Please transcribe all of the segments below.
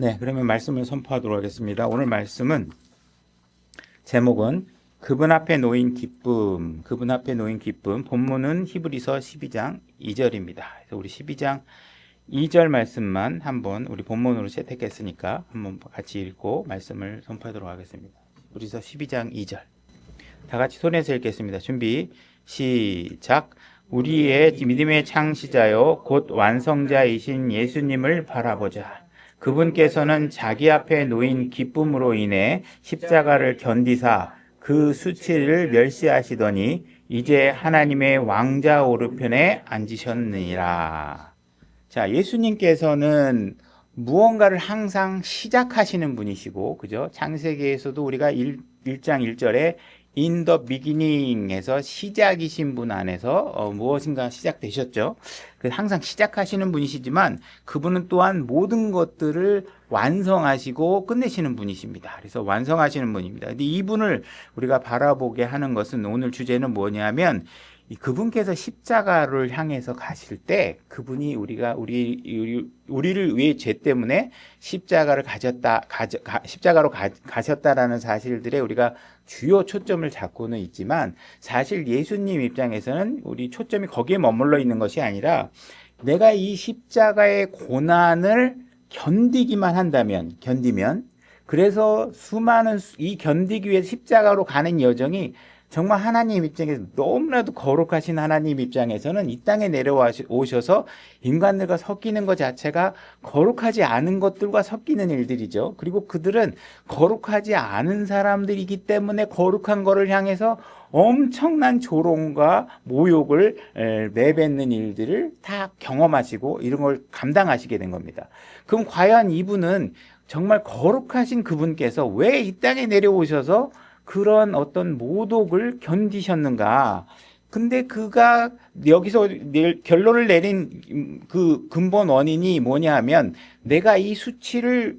네, 그러면 말씀을 선포하도록 하겠습니다. 오늘 말씀은 제목은 그분 앞에 놓인 기쁨, 그분 앞에 놓인 기쁨. 본문은 히브리서 12장 2절입니다. 그래서 우리 12장 2절 말씀만 한번 우리 본문으로 채택했으니까 한번 같이 읽고 말씀을 선포하도록 하겠습니다. 히브리서 12장 2절. 다 같이 손에서 읽겠습니다. 준비, 시작. 우리의 믿음의 창시자요 곧 완성자이신 예수님을 바라보자. 그분께서는 자기 앞에 놓인 기쁨으로 인해 십자가를 견디사 그 수치를 멸시하시더니 이제 하나님의 왕자 오른편에 앉으셨느니라. 자, 예수님께서는 무언가를 항상 시작하시는 분이시고, 그죠? 창세기에서도 우리가 1장 1절에 In the beginning에서 시작이신 분 안에서 무엇인가 시작되셨죠. 그래서 항상 시작하시는 분이시지만 그분은 또한 모든 것들을 완성하시고 끝내시는 분이십니다. 그래서 완성하시는 분입니다. 근데 이분을 우리가 바라보게 하는 것은 오늘 주제는 뭐냐면 그분께서 십자가를 향해서 가실 때 그분이 우리를 위해 죄 때문에 십자가로 가셨다라는 사실들에 우리가 주요 초점을 잡고는 있지만 사실 예수님 입장에서는 우리 초점이 거기에 머물러 있는 것이 아니라 내가 이 십자가의 고난을 견디면 그래서 이 견디기 위해 십자가로 가는 여정이 정말 하나님 입장에서 너무나도 거룩하신 하나님 입장에서는 이 땅에 내려오셔서 인간들과 섞이는 것 자체가 거룩하지 않은 것들과 섞이는 일들이죠. 그리고 그들은 거룩하지 않은 사람들이기 때문에 거룩한 것을 향해서 엄청난 조롱과 모욕을 내뱉는 일들을 다 경험하시고 이런 걸 감당하시게 된 겁니다. 그럼 과연 이분은 정말 거룩하신 그분께서 왜 이 땅에 내려오셔서 그런 어떤 모독을 견디셨는가? 근데 그가 여기서 결론을 내린 그 근본 원인이 뭐냐 하면 내가 이 수치를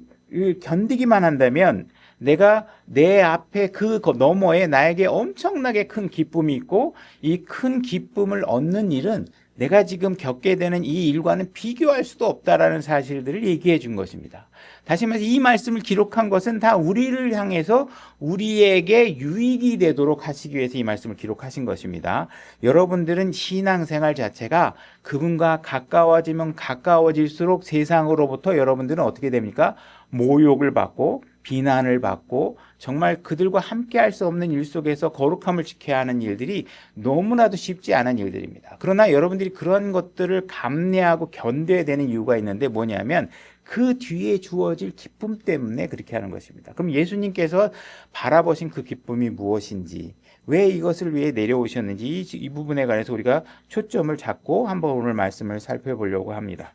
견디기만 한다면 내가 내 앞에 그 너머에 나에게 엄청나게 큰 기쁨이 있고 이 큰 기쁨을 얻는 일은 내가 지금 겪게 되는 이 일과는 비교할 수도 없다라는 사실들을 얘기해 준 것입니다. 다시 말해서 이 말씀을 기록한 것은 다 우리를 향해서 우리에게 유익이 되도록 하시기 위해서 이 말씀을 기록하신 것입니다. 여러분들은 신앙생활 자체가 그분과 가까워지면 가까워질수록 세상으로부터 여러분들은 어떻게 됩니까? 모욕을 받고 비난을 받고 정말 그들과 함께 할 수 없는 일 속에서 거룩함을 지켜야 하는 일들이 너무나도 쉽지 않은 일들입니다. 그러나 여러분들이 그런 것들을 감내하고 견뎌야 되는 이유가 있는데 뭐냐면 그 뒤에 주어질 기쁨 때문에 그렇게 하는 것입니다. 그럼 예수님께서 바라보신 그 기쁨이 무엇인지, 왜 이것을 위해 내려오셨는지 이 부분에 관해서 우리가 초점을 잡고 한번 오늘 말씀을 살펴보려고 합니다.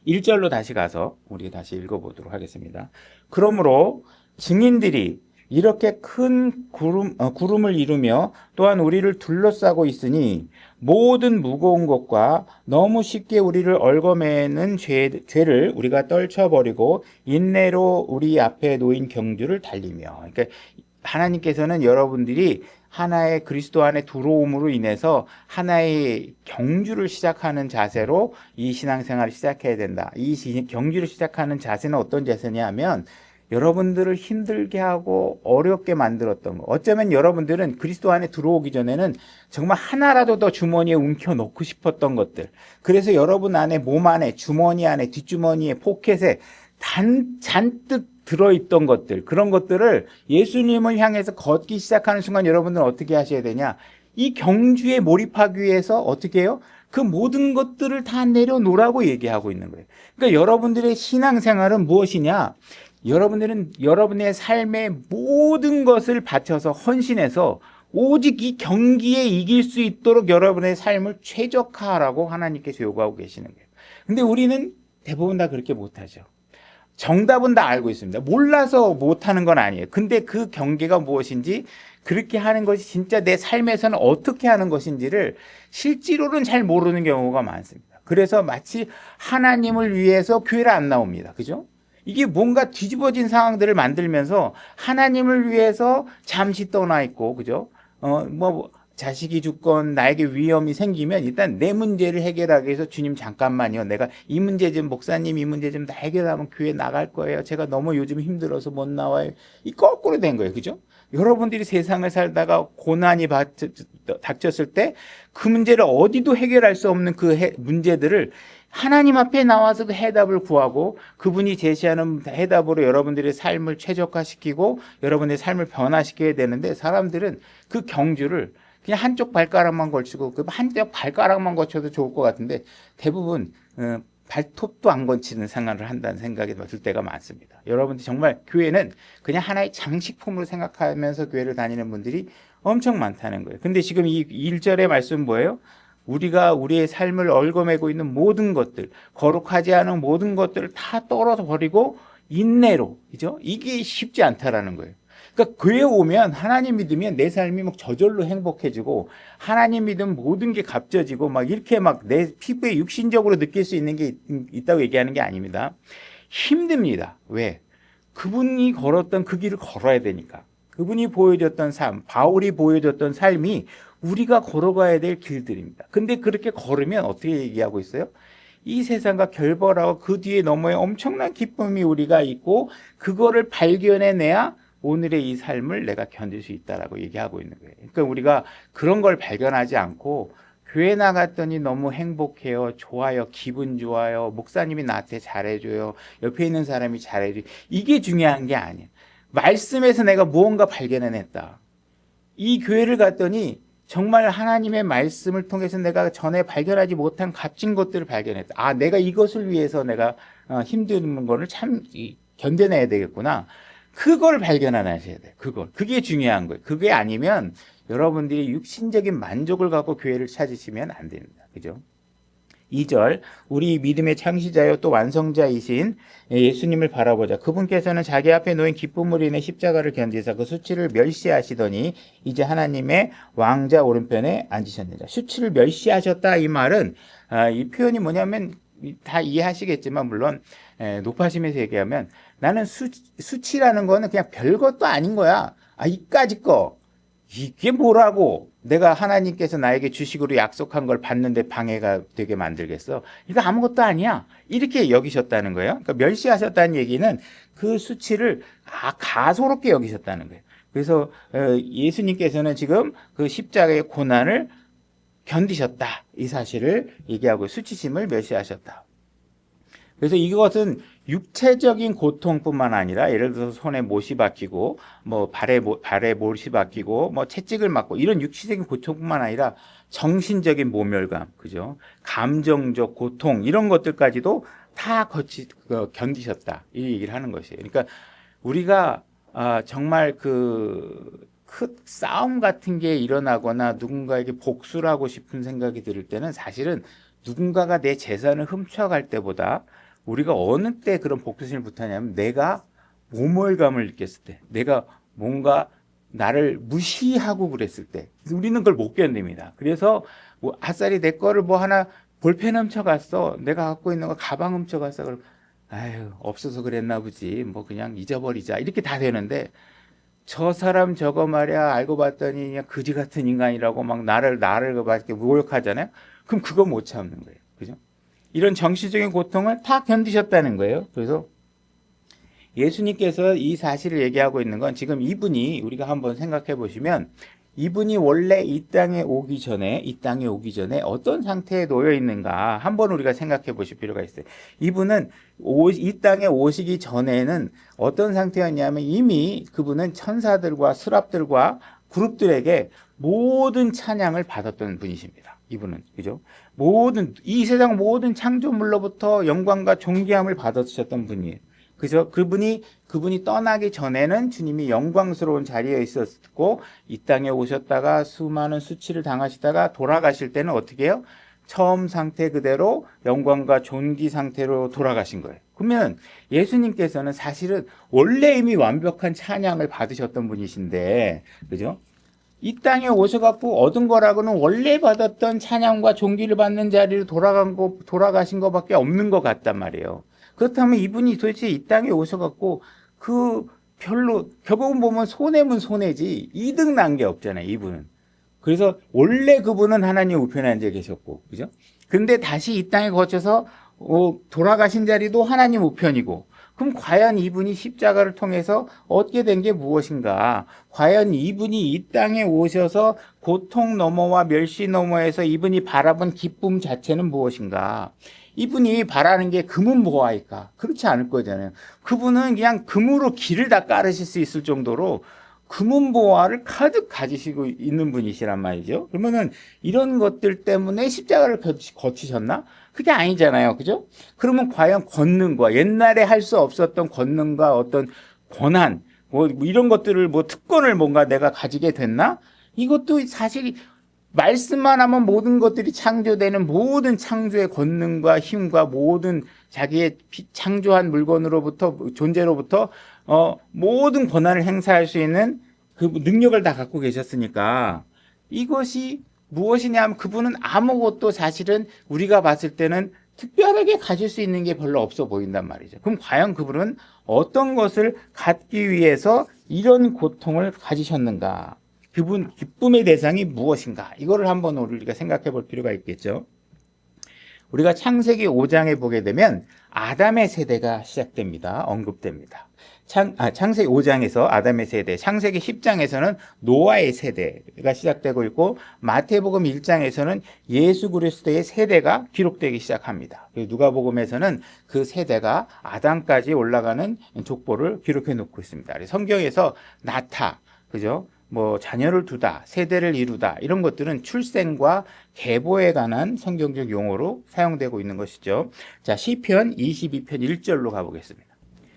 1절로 다시 가서 우리가 다시 읽어보도록 하겠습니다. 그러므로 증인들이 이렇게 큰 구름을 이루며 또한 우리를 둘러싸고 있으니 모든 무거운 것과 너무 쉽게 우리를 얽어매는 죄를 우리가 떨쳐버리고 인내로 우리 앞에 놓인 경주를 달리며. 그러니까 하나님께서는 여러분들이 하나의 그리스도 안에 들어옴으로 인해서 하나의 경주를 시작하는 자세로 이 신앙생활을 시작해야 된다. 이 경주를 시작하는 자세는 어떤 자세냐 하면 여러분들을 힘들게 하고 어렵게 만들었던 거. 어쩌면 여러분들은 그리스도 안에 들어오기 전에는 정말 하나라도 더 주머니에 움켜놓고 싶었던 것들. 그래서 여러분 안에 몸 안에 주머니 안에 뒷주머니에 포켓에 잔뜩 들어있던 것들, 그런 것들을 예수님을 향해서 걷기 시작하는 순간 여러분들은 어떻게 하셔야 되냐? 이 경주에 몰입하기 위해서 어떻게 해요? 그 모든 것들을 다 내려놓으라고 얘기하고 있는 거예요. 그러니까 여러분들의 신앙생활은 무엇이냐? 여러분들은 여러분의 삶의 모든 것을 바쳐서 헌신해서 오직 이 경기에 이길 수 있도록 여러분의 삶을 최적화하라고 하나님께서 요구하고 계시는 거예요. 근데 우리는 대부분 다 그렇게 못하죠. 정답은 다 알고 있습니다. 몰라서 못하는 건 아니에요. 근데 그 경계가 무엇인지, 그렇게 하는 것이 진짜 내 삶에서는 어떻게 하는 것인지를 실제로는 잘 모르는 경우가 많습니다. 그래서 마치 하나님을 위해서 교회를 안 나옵니다. 그죠? 이게 뭔가 뒤집어진 상황들을 만들면서 하나님을 위해서 잠시 떠나 있고, 그죠? 자식이 죽건 나에게 위험이 생기면 일단 내 문제를 해결하기 위해서 주님 잠깐만요. 내가 이 문제 좀 목사님 이 문제 좀 다 해결하면 교회 나갈 거예요. 제가 너무 요즘 힘들어서 못 나와요. 이 거꾸로 된 거예요. 그죠? 여러분들이 세상을 살다가 고난이 닥쳤을 때 그 문제를 어디도 해결할 수 없는 그 문제들을 하나님 앞에 나와서 그 해답을 구하고 그분이 제시하는 해답으로 여러분들의 삶을 최적화시키고 여러분의 삶을 변화시켜야 되는데 사람들은 그 경주를 그냥 한쪽 발가락만 걸치고 그 한쪽 발가락만 거쳐도 좋을 것 같은데 대부분 발톱도 안 건치는 생활을 한다는 생각이 들 때가 많습니다. 여러분들 정말 교회는 그냥 하나의 장식품으로 생각하면서 교회를 다니는 분들이 엄청 많다는 거예요. 근데 지금 이 1절의 말씀은 뭐예요? 우리가 우리의 삶을 얽어매고 있는 모든 것들, 거룩하지 않은 모든 것들을 다 떨어져 버리고 인내로, 그죠? 이게 쉽지 않다라는 거예요. 그러니까 교회 오면 하나님 믿으면 내 삶이 막 저절로 행복해지고 하나님 믿으면 모든 게 값져지고 막 이렇게 막 내 피부에 육신적으로 느낄 수 있는 게 있다고 얘기하는 게 아닙니다. 힘듭니다. 왜? 그분이 걸었던 그 길을 걸어야 되니까. 그분이 보여줬던 삶, 바울이 보여줬던 삶이 우리가 걸어가야 될 길들입니다. 근데 그렇게 걸으면 어떻게 얘기하고 있어요? 이 세상과 결별하고 그 뒤에 너머에 엄청난 기쁨이 우리가 있고 그거를 발견해내야 오늘의 이 삶을 내가 견딜 수 있다라고 얘기하고 있는 거예요. 그러니까 우리가 그런 걸 발견하지 않고 교회 나갔더니 너무 행복해요. 좋아요. 기분 좋아요. 목사님이 나한테 잘해줘요. 옆에 있는 사람이 잘해줘요. 이게 중요한 게 아니에요. 말씀에서 내가 무언가 발견해냈다. 이 교회를 갔더니 정말 하나님의 말씀을 통해서 내가 전에 발견하지 못한 값진 것들을 발견했다. 아, 내가 이것을 위해서 내가 힘든 거를 참 견뎌내야 되겠구나. 그걸 발견하셔야 돼요. 그게 중요한 거예요. 그게 아니면 여러분들이 육신적인 만족을 갖고 교회를 찾으시면 안 됩니다. 그죠? 2절 우리 믿음의 창시자요 또 완성자이신 예수님을 바라보자. 그분께서는 자기 앞에 놓인 기쁨으로 인해 십자가를 견디사 그 수치를 멸시하시더니 이제 하나님의 왕자 오른편에 앉으셨느니라. 수치를 멸시하셨다 이 말은 이 표현이 뭐냐면 다 이해하시겠지만 물론 높아심에서 얘기하면 나는 수치라는 거는 그냥 별것도 아닌 거야. 아 이까짓 거 이게 뭐라고 내가 하나님께서 나에게 주식으로 약속한 걸 받는데 방해가 되게 만들겠어. 이거 아무것도 아니야. 이렇게 여기셨다는 거예요. 그러니까 멸시하셨다는 얘기는 그 수치를 가소롭게 여기셨다는 거예요. 그래서 예수님께서는 지금 그 십자가의 고난을 견디셨다. 이 사실을 얘기하고 수치심을 멸시하셨다. 그래서 이것은 육체적인 고통뿐만 아니라 예를 들어서 손에 못이 박히고 뭐 발에 못이 박히고 뭐 채찍을 맞고 이런 육체적인 고통뿐만 아니라 정신적인 모멸감, 그죠? 감정적 고통 이런 것들까지도 다 견디셨다. 이 얘기를 하는 것이에요. 그러니까 우리가 정말 그 싸움 같은 게 일어나거나 누군가에게 복수를 하고 싶은 생각이 들 때는 사실은 누군가가 내 재산을 훔쳐갈 때보다 우리가 어느 때 그런 복수심을 부타냐면 내가 모멸감을 느꼈을 때, 내가 뭔가 나를 무시하고 그랬을 때 우리는 그걸 못 견딥니다. 그래서 뭐 아싸리 내 거를 뭐 하나 볼펜 훔쳐갔어. 내가 갖고 있는 거 가방 훔쳐갔어. 그럼 아유 없어서 그랬나 보지. 뭐 그냥 잊어버리자. 이렇게 다 되는데 저 사람 저거 말이야 알고 봤더니 그냥 그지 같은 인간이라고 막 나를 이렇게 모욕하잖아요. 그럼 그거 못 참는 거예요. 그죠? 이런 정신적인 고통을 다 견디셨다는 거예요. 그래서 예수님께서 이 사실을 얘기하고 있는 건 지금 이분이 우리가 한번 생각해 보시면 이분이 원래 이 땅에 오기 전에 어떤 상태에 놓여 있는가 한번 우리가 생각해 보실 필요가 있어요. 이분은 이 땅에 오시기 전에는 어떤 상태였냐면 이미 그분은 천사들과 스랍들과 그룹들에게 모든 찬양을 받았던 분이십니다. 이분은 그죠? 이 세상 모든 창조물로부터 영광과 존귀함을 받으셨던 분이에요. 그래서 그분이 떠나기 전에는 주님이 영광스러운 자리에 있었고 이 땅에 오셨다가 수많은 수치를 당하시다가 돌아가실 때는 어떻게 해요? 처음 상태 그대로 영광과 존귀 상태로 돌아가신 거예요. 그러면 예수님께서는 사실은 원래 이미 완벽한 찬양을 받으셨던 분이신데, 그죠? 이 땅에 오셔갖고 얻은 거라고는 원래 받았던 찬양과 존귀를 받는 자리로 돌아가신 것밖에 없는 것 같단 말이에요. 그렇다면 이분이 도대체 이 땅에 오셔갖고 별로, 결국은 보면 손해면 손해지 이득 난 게 없잖아요, 이분은. 그래서 원래 그분은 하나님 우편에 앉아 계셨고, 그죠? 근데 다시 이 땅에 거쳐서 돌아가신 자리도 하나님 우편이고, 그럼 과연 이분이 십자가를 통해서 얻게 된 게 무엇인가? 과연 이분이 이 땅에 오셔서 고통 너머와 멸시 너머에서 이분이 바라본 기쁨 자체는 무엇인가? 이분이 바라는 게 금은 보화일까? 그렇지 않을 거잖아요. 그분은 그냥 금으로 길을 다 깔으실 수 있을 정도로 금은 보화를 가득 가지시고 있는 분이시란 말이죠. 그러면은 이런 것들 때문에 십자가를 거치셨나? 그게 아니잖아요. 그죠? 그러면 과연 권능과 옛날에 할 수 없었던 권능과 어떤 권한, 뭐 이런 것들을 뭐 특권을 뭔가 내가 가지게 됐나? 이것도 사실 말씀만 하면 모든 것들이 창조되는 모든 창조의 권능과 힘과 모든 자기의 창조한 물건으로부터 존재로부터 모든 권한을 행사할 수 있는 그 능력을 다 갖고 계셨으니까 이것이 무엇이냐 하면 그분은 아무것도 사실은 우리가 봤을 때는 특별하게 가질 수 있는 게 별로 없어 보인단 말이죠. 그럼 과연 그분은 어떤 것을 갖기 위해서 이런 고통을 가지셨는가? 그분 기쁨의 대상이 무엇인가? 이거를 한번 우리가 생각해 볼 필요가 있겠죠. 우리가 창세기 5장에 보게 되면 아담의 세대가 시작됩니다. 언급됩니다. 창세기 5장에서 아담의 세대, 창세기 10장에서는 노아의 세대가 시작되고 있고 마태복음 1장에서는 예수 그리스도의 세대가 기록되기 시작합니다. 누가복음에서는 그 세대가 아담까지 올라가는 족보를 기록해 놓고 있습니다. 성경에서 나타, 그죠? 뭐 자녀를 두다, 세대를 이루다 이런 것들은 출생과 계보에 관한 성경적 용어로 사용되고 있는 것이죠. 자, 시편 22편 1절로 가보겠습니다.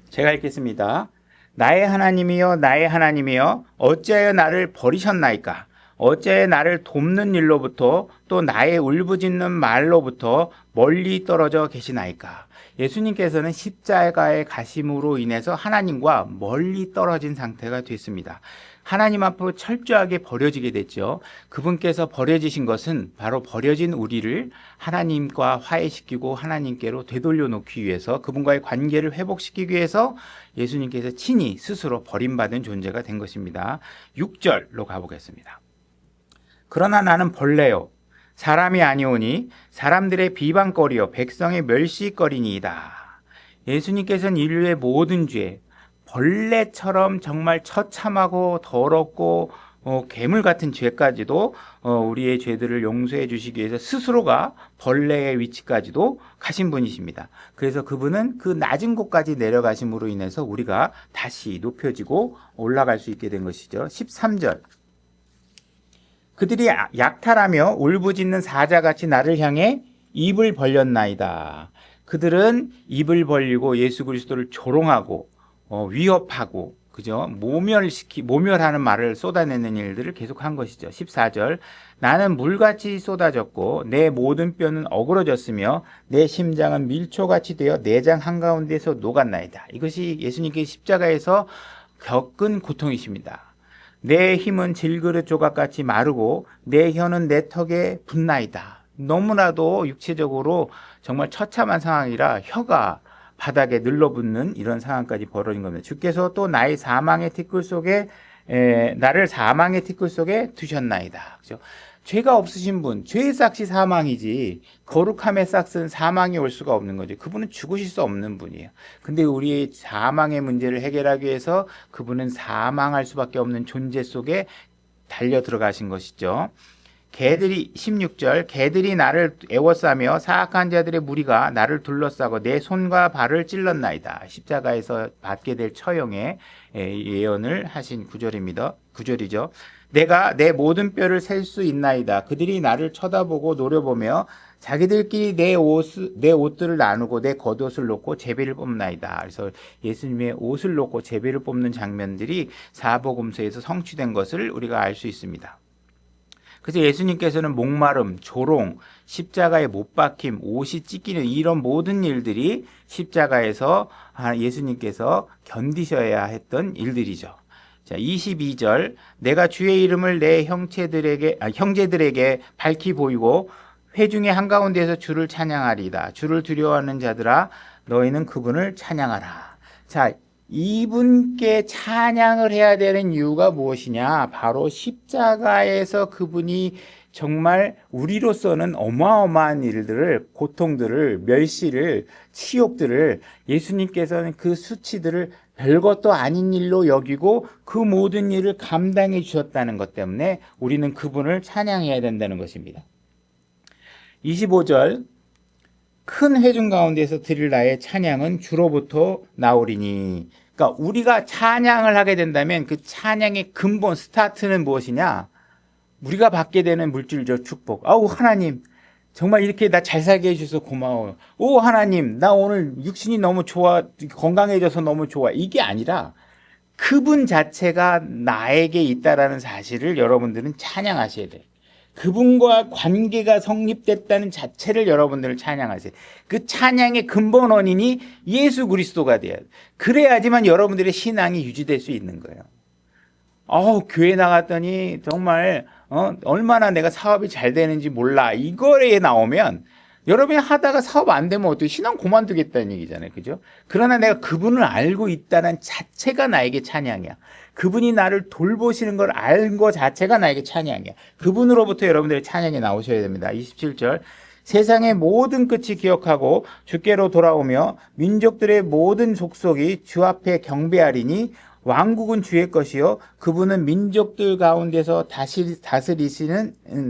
제가 읽겠습니다. 나의 하나님이여 나의 하나님이여 어찌하여 나를 버리셨나이까? 어찌하여 나를 돕는 일로부터 또 나의 울부짖는 말로부터 멀리 떨어져 계시나이까? 예수님께서는 십자가에 가심으로 인해서 하나님과 멀리 떨어진 상태가 됐습니다. 하나님 앞으로 철저하게 버려지게 됐죠. 그분께서 버려지신 것은 바로 버려진 우리를 하나님과 화해시키고 하나님께로 되돌려 놓기 위해서 그분과의 관계를 회복시키기 위해서 예수님께서 친히 스스로 버림받은 존재가 된 것입니다. 6절로 가보겠습니다. 그러나 나는 벌레요 사람이 아니오니 사람들의 비방거리요 백성의 멸시거리니이다. 예수님께서는 인류의 모든 죄, 벌레처럼 정말 처참하고 더럽고 괴물 같은 죄까지도 우리의 죄들을 용서해 주시기 위해서 스스로가 벌레의 위치까지도 가신 분이십니다. 그래서 그분은 그 낮은 곳까지 내려가심으로 인해서 우리가 다시 높여지고 올라갈 수 있게 된 것이죠. 13절. 그들이 약탈하며 울부짖는 사자같이 나를 향해 입을 벌렸나이다. 그들은 입을 벌리고 예수 그리스도를 조롱하고 위협하고 그죠? 모멸하는 말을 쏟아내는 일들을 계속한 것이죠. 14절. 나는 물같이 쏟아졌고 내 모든 뼈는 어그러졌으며 내 심장은 밀초같이 되어 내장 한가운데서 녹았나이다. 이것이 예수님께서 십자가에서 겪은 고통이십니다. 내 힘은 질그릇 조각같이 마르고 내 혀는 내 턱에 붙나이다. 너무나도 육체적으로 정말 처참한 상황이라 혀가 바닥에 늘러붙는 이런 상황까지 벌어진 겁니다. 주께서 또 나를 사망의 티끌 속에 두셨나이다. 그죠? 죄가 없으신 분, 죄의 싹이 사망이지 거룩함의 싹은 사망이 올 수가 없는 거죠. 그분은 죽으실 수 없는 분이에요. 근데 우리의 사망의 문제를 해결하기 위해서 그분은 사망할 수밖에 없는 존재 속에 달려 들어가신 것이죠. 16절 개들이 나를 애워싸며 사악한 자들의 무리가 나를 둘러싸고 내 손과 발을 찔렀나이다. 십자가에서 받게 될 처형의 예언을 하신 구절이죠. 내가 내 모든 뼈를 셀 수 있나이다. 그들이 나를 쳐다보고 노려보며 자기들끼리 내 옷들을 나누고 내 겉옷을 놓고 제비를 뽑나이다. 그래서 예수님의 옷을 놓고 제비를 뽑는 장면들이 사복음서에서 성취된 것을 우리가 알 수 있습니다. 그래서 예수님께서는 목마름, 조롱, 십자가에 못 박힘, 옷이 찢기는 이런 모든 일들이 십자가에서 예수님께서 견디셔야 했던 일들이죠. 자, 22절. 내가 주의 이름을 내 형제들에게 밝히 보이고 회중의 한가운데에서 주를 찬양하리이다. 주를 두려워하는 자들아 너희는 그분을 찬양하라. 자, 이분께 찬양을 해야 되는 이유가 무엇이냐? 바로 십자가에서 그분이 정말 우리로서는 어마어마한 일들을, 고통들을, 멸시를, 치욕들을 예수님께서는 그 수치들을 별것도 아닌 일로 여기고 그 모든 일을 감당해 주셨다는 것 때문에 우리는 그분을 찬양해야 된다는 것입니다. 25절 큰 회중 가운데서 드릴 나의 찬양은 주로부터 나오리니. 그러니까 우리가 찬양을 하게 된다면 그 찬양의 근본 스타트는 무엇이냐? 우리가 받게 되는 물질적 축복. 아우 하나님 정말 이렇게 나 잘 살게 해주셔서 고마워요. 오 하나님 나 오늘 육신이 너무 좋아, 건강해져서 너무 좋아. 이게 아니라 그분 자체가 나에게 있다라는 사실을 여러분들은 찬양하셔야 돼요. 그분과 관계가 성립됐다는 자체를 여러분들은 찬양하세요. 그 찬양의 근본 원인이 예수 그리스도가 돼야 돼요. 그래야지만 여러분들의 신앙이 유지될 수 있는 거예요. 교회 나갔더니 정말 얼마나 내가 사업이 잘 되는지 몰라. 이거에 나오면 여러분이 하다가 사업 안 되면 어떻게 신앙 그만두겠다는 얘기잖아요. 그죠? 그러나 내가 그분을 알고 있다는 자체가 나에게 찬양이야. 그분이 나를 돌보시는 걸 알 것 자체가 나에게 찬양이야. 그분으로부터 여러분들의 찬양이 나오셔야 됩니다. 27절 세상의 모든 끝이 기억하고 주께로 돌아오며 민족들의 모든 족속이 주 앞에 경배하리니 왕국은 주의 것이요 그분은 민족들 가운데서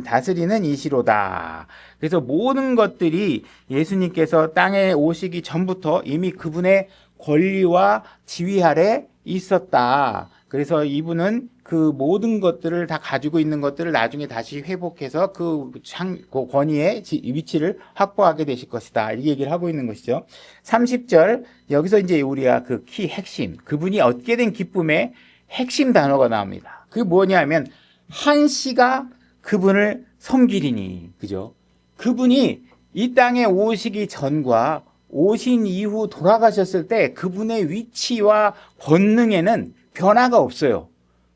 다스리는 이시로다. 그래서 모든 것들이 예수님께서 땅에 오시기 전부터 이미 그분의 권리와 지위 아래 있었다. 그래서 이분은 그 모든 것들을 다 가지고 있는 것들을 나중에 다시 회복해서 그 권위의 위치를 확보하게 되실 것이다. 이 얘기를 하고 있는 것이죠. 30절 여기서 이제 우리가 그 핵심 그분이 얻게 된 기쁨의 핵심 단어가 나옵니다. 그게 뭐냐면 한시가 그분을 섬기리니. 그죠? 그분이 이 땅에 오시기 전과 오신 이후 돌아가셨을 때 그분의 위치와 권능에는 변화가 없어요.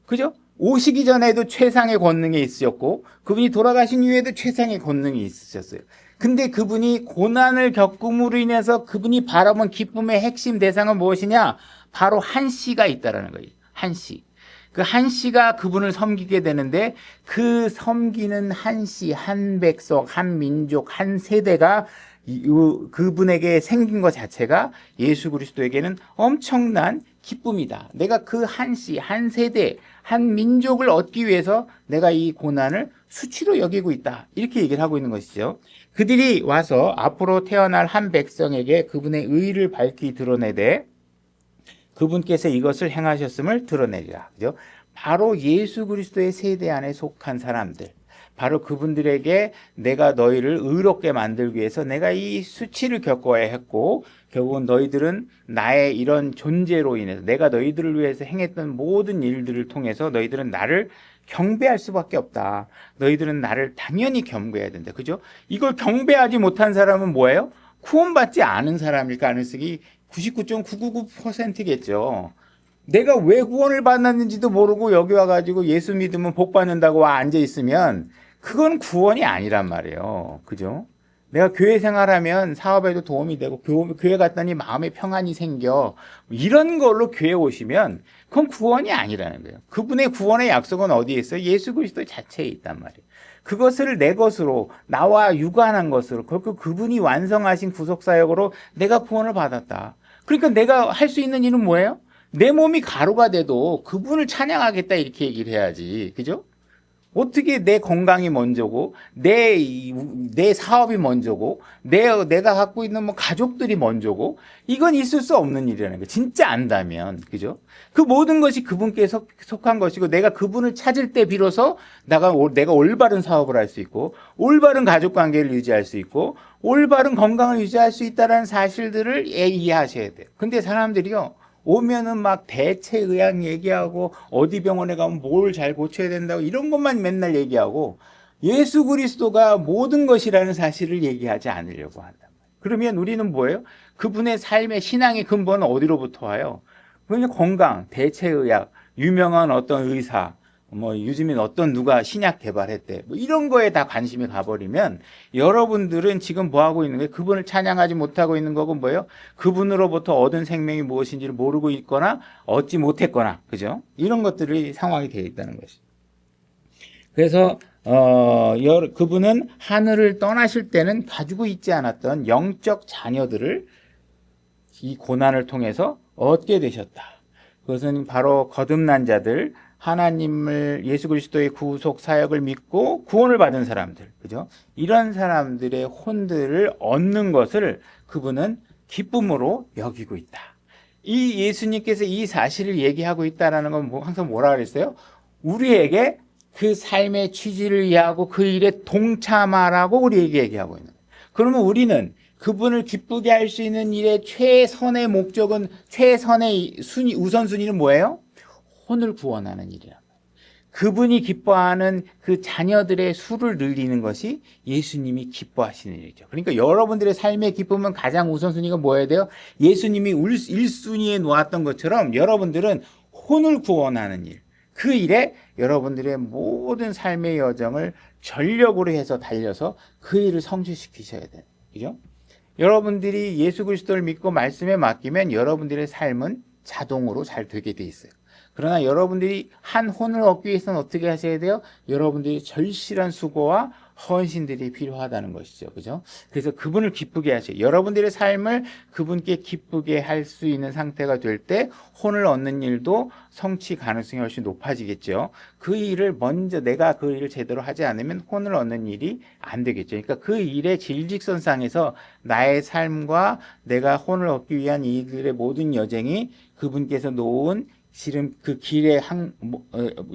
그죠? 오시기 전에도 최상의 권능이 있으셨고 그분이 돌아가신 이후에도 최상의 권능이 있으셨어요. 근데 그분이 고난을 겪음으로 인해서 그분이 바라본 기쁨의 핵심 대상은 무엇이냐? 바로 한시가 있다라는 거예요. 한시. 그 한시가 그분을 섬기게 되는데 그 섬기는 한시, 한 백성, 한 민족, 한 세대가 그분에게 생긴 것 자체가 예수 그리스도에게는 엄청난 기쁨이다. 내가 그 한시, 한 세대, 한 민족을 얻기 위해서 내가 이 고난을 수치로 여기고 있다. 이렇게 얘기를 하고 있는 것이죠. 그들이 와서 앞으로 태어날 한 백성에게 그분의 의를 밝히 드러내되 그분께서 이것을 행하셨음을 드러내리라. 그죠? 바로 예수 그리스도의 세대 안에 속한 사람들. 바로 그분들에게 내가 너희를 의롭게 만들기 위해서 내가 이 수치를 겪어야 했고 결국은 너희들은 나의 이런 존재로 인해서 내가 너희들을 위해서 행했던 모든 일들을 통해서 너희들은 나를 경배할 수밖에 없다. 너희들은 나를 당연히 경배해야 된다. 그죠? 이걸 경배하지 못한 사람은 뭐예요? 구원받지 않은 사람일 가능성이 99.999%겠죠. 내가 왜 구원을 받았는지도 모르고 여기 와가지고 예수 믿으면 복 받는다고 와 앉아있으면 그건 구원이 아니란 말이에요. 그죠? 내가 교회 생활하면 사업에도 도움이 되고 교회 갔더니 마음에 평안이 생겨 이런 걸로 교회 오시면 그건 구원이 아니라는 거예요. 그분의 구원의 약속은 어디에 있어요? 예수 그리스도 자체에 있단 말이에요. 그것을 내 것으로 나와 유관한 것으로 그분이 완성하신 구속사역으로 내가 구원을 받았다. 그러니까 내가 할 수 있는 일은 뭐예요? 내 몸이 가루가 돼도 그분을 찬양하겠다 이렇게 얘기를 해야지. 그죠? 어떻게 내 건강이 먼저고 내 사업이 먼저고 내가 갖고 있는 뭐 가족들이 먼저고 이건 있을 수 없는 일이라는 거예요. 진짜 안다면. 그죠? 그 모든 것이 그분께 속한 것이고 내가 그분을 찾을 때 비로소 내가 올바른 사업을 할 수 있고 올바른 가족 관계를 유지할 수 있고 올바른 건강을 유지할 수 있다는 사실들을 이해하셔야 돼요. 근데 사람들이요. 오면은 막 대체의학 얘기하고 어디 병원에 가면 뭘 잘 고쳐야 된다고 이런 것만 맨날 얘기하고 예수 그리스도가 모든 것이라는 사실을 얘기하지 않으려고 한단 말이에요. 그러면 우리는 뭐예요? 그분의 삶의 신앙의 근본은 어디로부터 와요? 그냥 건강, 대체의학, 유명한 어떤 의사, 뭐 요즘엔 어떤 누가 신약 개발했대. 뭐 이런 거에 다 관심이 가버리면 여러분들은 지금 뭐 하고 있는 거예요? 그분을 찬양하지 못하고 있는 거고 뭐예요? 그분으로부터 얻은 생명이 무엇인지를 모르고 있거나 얻지 못했거나, 그죠? 이런 것들이 상황이 되어 있다는 것이. 그래서 그분은 하늘을 떠나실 때는 가지고 있지 않았던 영적 자녀들을 이 고난을 통해서 얻게 되셨다. 그것은 바로 거듭난 자들, 하나님을 예수 그리스도의 구속 사역을 믿고 구원을 받은 사람들, 그죠? 이런 사람들의 혼들을 얻는 것을 그분은 기쁨으로 여기고 있다. 이 예수님께서 이 사실을 얘기하고 있다라는 건 항상 뭐라 그랬어요? 우리에게 그 삶의 취지를 이해하고 그 일에 동참하라고 우리에게 얘기하고 있는 거예요. 그러면 우리는 그분을 기쁘게 할 수 있는 일의 최선의 목적은, 최선의 우선순위는 뭐예요? 혼을 구원하는 일이란 말이에요. 그분이 기뻐하는 그 자녀들의 수를 늘리는 것이 예수님이 기뻐하시는 일이죠. 그러니까 여러분들의 삶의 기쁨은 가장 우선순위가 뭐여야 돼요? 예수님이 1순위에 놓았던 것처럼 여러분들은 혼을 구원하는 일, 그 일에 여러분들의 모든 삶의 여정을 전력으로 해서 달려서 그 일을 성취시키셔야 돼요. 그죠? 여러분들이 예수 그리스도를 믿고 말씀에 맡기면 여러분들의 삶은 자동으로 잘 되게 돼 있어요. 그러나 여러분들이 한 혼을 얻기 위해서는 어떻게 하셔야 돼요? 여러분들이 절실한 수고와 헌신들이 필요하다는 것이죠. 그죠? 그래서 그분을 기쁘게 하셔요. 여러분들의 삶을 그분께 기쁘게 할 수 있는 상태가 될 때 혼을 얻는 일도 성취 가능성이 훨씬 높아지겠죠. 그 일을 먼저 내가 그 일을 제대로 하지 않으면 혼을 얻는 일이 안 되겠죠. 그러니까 그 일의 질직선상에서 나의 삶과 내가 혼을 얻기 위한 이들의 모든 여정이 그분께서 놓은 지금 그 길의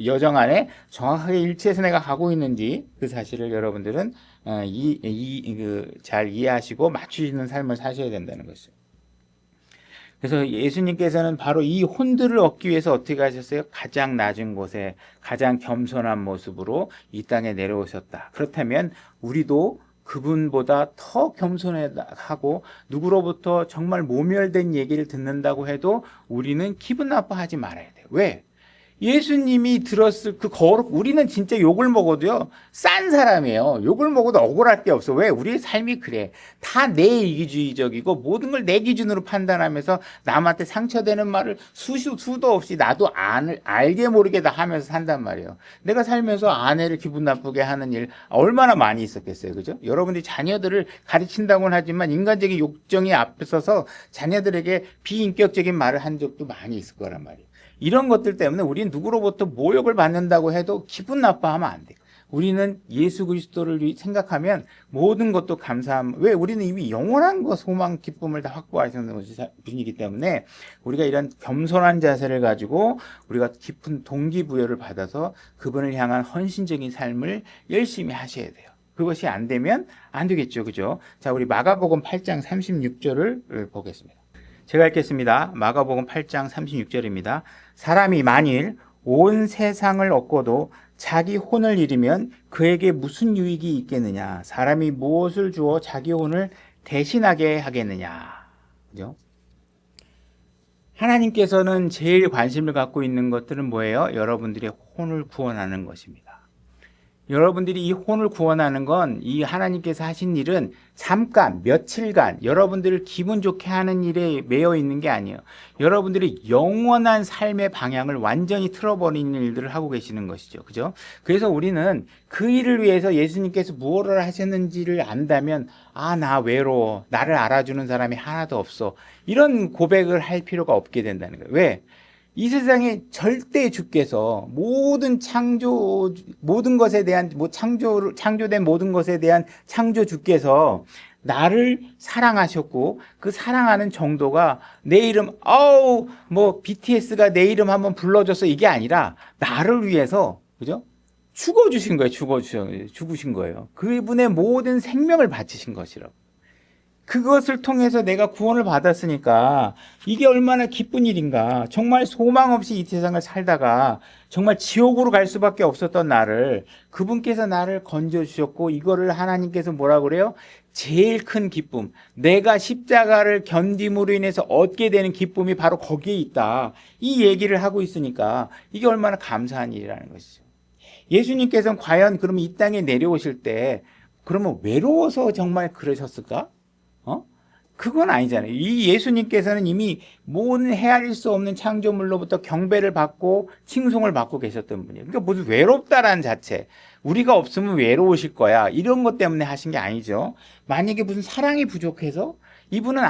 여정 안에 정확하게 일치해서 내가 가고 있는지 그 사실을 여러분들은 잘 이해하시고 맞추시는 삶을 사셔야 된다는 것이죠. 그래서 예수님께서는 바로 이 혼들을 얻기 위해서 어떻게 하셨어요? 가장 낮은 곳에 가장 겸손한 모습으로 이 땅에 내려오셨다. 그렇다면 우리도 그분보다 더 겸손하고 누구로부터 정말 모멸된 얘기를 듣는다고 해도 우리는 기분 나빠하지 말아야 돼요. 왜? 예수님이 들었을 그 우리는 진짜 욕을 먹어도요, 싼 사람이에요. 욕을 먹어도 억울할 게 없어. 왜? 우리의 삶이 그래. 다 내 이기주의적이고 모든 걸 내 기준으로 판단하면서 남한테 상처되는 말을 수도 없이 나도 알게 모르게 다 하면서 산단 말이에요. 내가 살면서 아내를 기분 나쁘게 하는 일 얼마나 많이 있었겠어요. 그죠? 여러분들이 자녀들을 가르친다고는 하지만 인간적인 욕정이 앞서서 자녀들에게 비인격적인 말을 한 적도 많이 있을 거란 말이에요. 이런 것들 때문에 우리는 누구로부터 모욕을 받는다고 해도 기분 나빠하면 안 돼요. 우리는 예수 그리스도를 생각하면 모든 것도 감사함. 왜? 우리는 이미 영원한 것, 소망, 기쁨을 다 확보하시는 분이기 때문에 우리가 이런 겸손한 자세를 가지고 우리가 깊은 동기부여를 받아서 그분을 향한 헌신적인 삶을 열심히 하셔야 돼요. 그것이 안 되면 안 되겠죠. 그죠? 자, 우리 마가복음 8장 36절을 보겠습니다. 제가 읽겠습니다. 마가복음 8장 36절입니다. 사람이 만일 온 세상을 얻고도 자기 혼을 잃으면 그에게 무슨 유익이 있겠느냐? 사람이 무엇을 주어 자기 혼을 대신하게 하겠느냐? 그죠? 하나님께서는 제일 관심을 갖고 있는 것들은 뭐예요? 여러분들의 혼을 구원하는 것입니다. 여러분들이 이 혼을 구원하는 건 이 하나님께서 하신 일은 잠깐 며칠간 여러분들을 기분 좋게 하는 일에 매여 있는 게 아니에요. 여러분들이 영원한 삶의 방향을 완전히 틀어버리는 일들을 하고 계시는 것이죠. 그죠? 그래서 우리는 그 일을 위해서 예수님께서 무엇을 하셨는지를 안다면 나 외로워. 나를 알아주는 사람이 하나도 없어. 이런 고백을 할 필요가 없게 된다는 거예요. 왜? 이 세상에 절대 주께서 모든 것에 대한, 창조된 모든 것에 대한 창조주께서 나를 사랑하셨고, 그 사랑하는 정도가 내 이름, BTS가 내 이름 한번 불러줘서 이게 아니라, 나를 위해서, 그죠? 죽으신 거예요. 그분의 모든 생명을 바치신 것이라고. 그것을 통해서 내가 구원을 받았으니까 이게 얼마나 기쁜 일인가. 정말 소망 없이 이 세상을 살다가 정말 지옥으로 갈 수밖에 없었던 나를 그분께서 나를 건져주셨고, 이거를 하나님께서 뭐라고 그래요? 제일 큰 기쁨, 내가 십자가를 견딤으로 인해서 얻게 되는 기쁨이 바로 거기에 있다. 이 얘기를 하고 있으니까 이게 얼마나 감사한 일이라는 것이죠. 예수님께서는 과연 그러면 이 땅에 내려오실 때 그러면 외로워서 정말 그러셨을까? 어? 그건 아니잖아요. 이 예수님께서는 이미 모든 헤아릴 수 없는 창조물로부터 경배를 받고 칭송을 받고 계셨던 분이에요. 그러니까 무슨 외롭다라는 자체, 우리가 없으면 외로우실 거야, 이런 것 때문에 하신 게 아니죠. 만약에 무슨 사랑이 부족해서, 이분은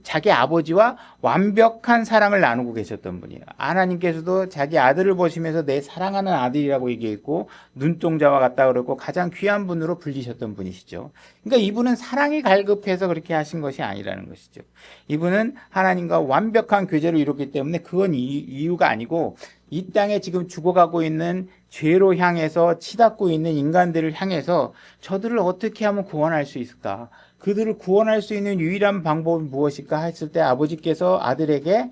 자기 아버지와 완벽한 사랑을 나누고 계셨던 분이에요. 하나님께서도 자기 아들을 보시면서 내 사랑하는 아들이라고 얘기했고, 눈동자와 같다 그랬고, 가장 귀한 분으로 불리셨던 분이시죠. 그러니까 이분은 사랑이 갈급해서 그렇게 하신 것이 아니라는 것이죠. 이분은 하나님과 완벽한 교제를 이뤘기 때문에 그건 이유가 아니고, 이 땅에 지금 죽어가고 있는 죄로 향해서 치닫고 있는 인간들을 향해서 저들을 어떻게 하면 구원할 수 있을까? 그들을 구원할 수 있는 유일한 방법은 무엇일까 했을 때 아버지께서 아들에게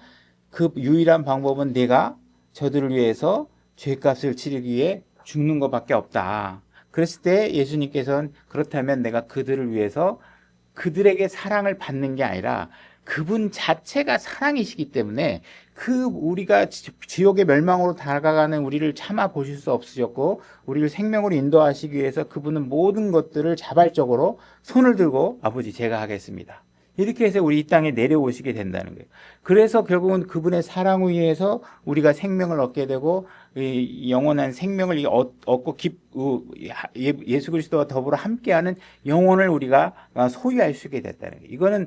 그 유일한 방법은 내가 저들을 위해서 죄값을 치르기 위해 죽는 것밖에 없다. 그랬을 때 예수님께서는 그렇다면 내가 그들을 위해서 그들에게 사랑을 받는 게 아니라 그분 자체가 사랑이시기 때문에 그 우리가 지옥의 멸망으로 다가가는 우리를 참아 보실 수 없으셨고 우리를 생명으로 인도하시기 위해서 그분은 모든 것들을 자발적으로 손을 들고 아버지 제가 하겠습니다. 이렇게 해서 우리 이 땅에 내려오시게 된다는 거예요. 그래서 결국은 그분의 사랑을 위해서 우리가 생명을 얻게 되고 영원한 생명을 얻고 예수 그리스도와 더불어 함께하는 영혼을 우리가 소유할 수 있게 됐다는 거예요. 이거는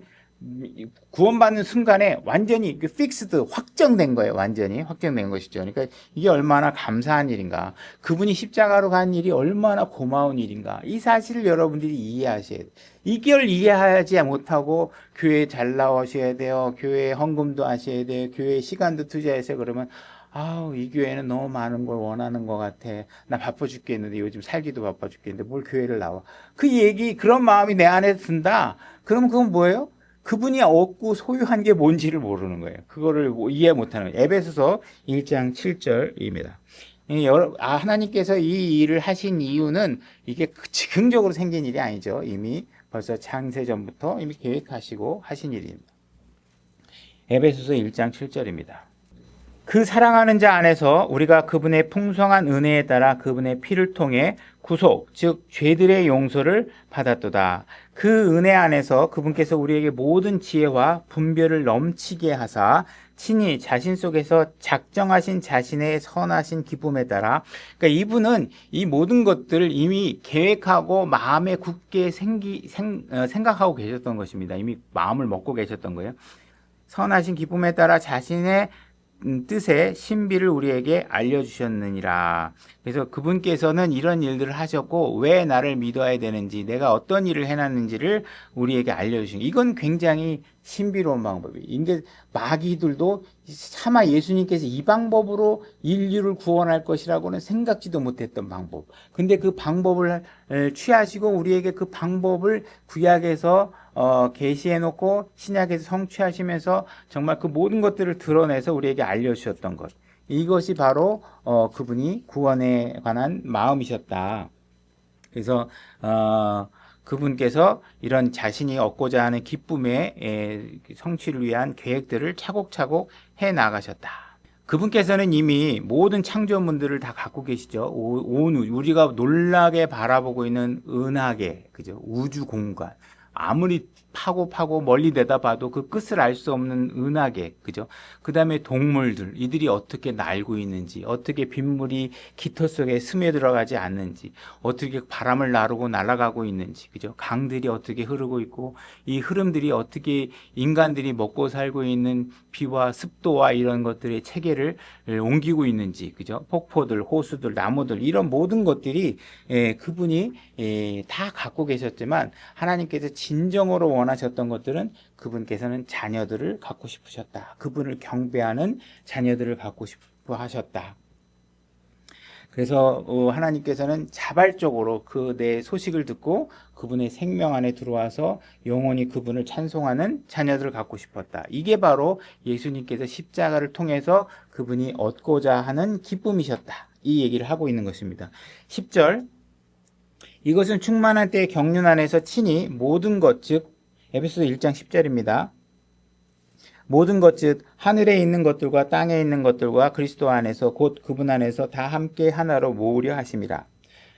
구원받는 순간에 완전히 픽스드 확정된 거예요. 완전히 확정된 것이죠. 그러니까 이게 얼마나 감사한 일인가. 그분이 십자가로 간 일이 얼마나 고마운 일인가. 이 사실을 여러분들이 이해하셔야 돼요. 이걸 이해하지 못하고 교회에 잘 나오셔야 돼요. 교회에 헌금도 하셔야 돼요. 교회에 시간도 투자해서 그러면 아우 이 교회는 너무 많은 걸 원하는 것 같아. 나 바빠 죽겠는데 요즘 살기도 바빠 죽겠는데 뭘 교회를 나와. 그런 마음이 내 안에 든다. 그러면 그건 뭐예요? 그분이 얻고 소유한 게 뭔지를 모르는 거예요. 그거를 이해 못하는 거예요. 에베소서 1장 7절입니다. 하나님께서 이 일을 하신 이유는 이게 즉흥적으로 생긴 일이 아니죠. 이미 벌써 창세 전부터 이미 계획하시고 하신 일입니다. 에베소서 1장 7절입니다. 그 사랑하는 자 안에서 우리가 그분의 풍성한 은혜에 따라 그분의 피를 통해 구속, 즉 죄들의 용서를 받았도다. 그 은혜 안에서 그분께서 우리에게 모든 지혜와 분별을 넘치게 하사 친히 자신 속에서 작정하신 자신의 선하신 기쁨에 따라, 그러니까 이분은 이 모든 것들을 이미 계획하고 마음에 굳게 생각하고 계셨던 것입니다. 이미 마음을 먹고 계셨던 거예요. 선하신 기쁨에 따라 자신의 뜻의 신비를 우리에게 알려주셨느니라. 그래서 그분께서는 이런 일들을 하셨고 왜 나를 믿어야 되는지 내가 어떤 일을 해놨는지를 우리에게 알려주신 이건 굉장히 신비로운 방법이에요. 이게 마귀들도 차마 예수님께서 이 방법으로 인류를 구원할 것이라고는 생각지도 못했던 방법. 근데 그 방법을 취하시고 우리에게 그 방법을 구약에서 계시해 놓고 신약에서 성취하시면서 정말 그 모든 것들을 드러내서 우리에게 알려주셨던 것. 이것이 바로 그분이 구원에 관한 마음이셨다. 그래서 그분께서 이런 자신이 얻고자 하는 기쁨의 성취를 위한 계획들을 차곡차곡 해 나가셨다. 그분께서는 이미 모든 창조물들을 다 갖고 계시죠. 온 우리가 놀라게 바라보고 있는 은하계, 그죠? 우주 공간. 아무리 파고 멀리 내다봐도 그 끝을 알 수 없는 은하계, 그죠? 그 다음에 동물들, 이들이 어떻게 날고 있는지, 어떻게 빗물이 깃털 속에 스며들어가지 않는지, 어떻게 바람을 나르고 날아가고 있는지, 그죠? 강들이 어떻게 흐르고 있고, 이 흐름들이 어떻게 인간들이 먹고 살고 있는 비와 습도와 이런 것들의 체계를 옮기고 있는지, 그죠? 폭포들, 호수들, 나무들, 이런 모든 것들이 그분이 다 갖고 계셨지만, 하나님께서 진정으로 원하셨던 것들은 그분께서는 자녀들을 갖고 싶으셨다. 그분을 경배하는 자녀들을 갖고 싶어 하셨다. 그래서 하나님께서는 자발적으로 그 내 소식을 듣고 그분의 생명 안에 들어와서 영원히 그분을 찬송하는 자녀들을 갖고 싶었다. 이게 바로 예수님께서 십자가를 통해서 그분이 얻고자 하는 기쁨이셨다. 이 얘기를 하고 있는 것입니다. 10절 이것은 충만한 때의 경륜 안에서 친히 모든 것, 즉 에베소서 1장 10절입니다. 모든 것 즉 하늘에 있는 것들과 땅에 있는 것들과 그리스도 안에서 곧 그분 안에서 다 함께 하나로 모으려 하심이라.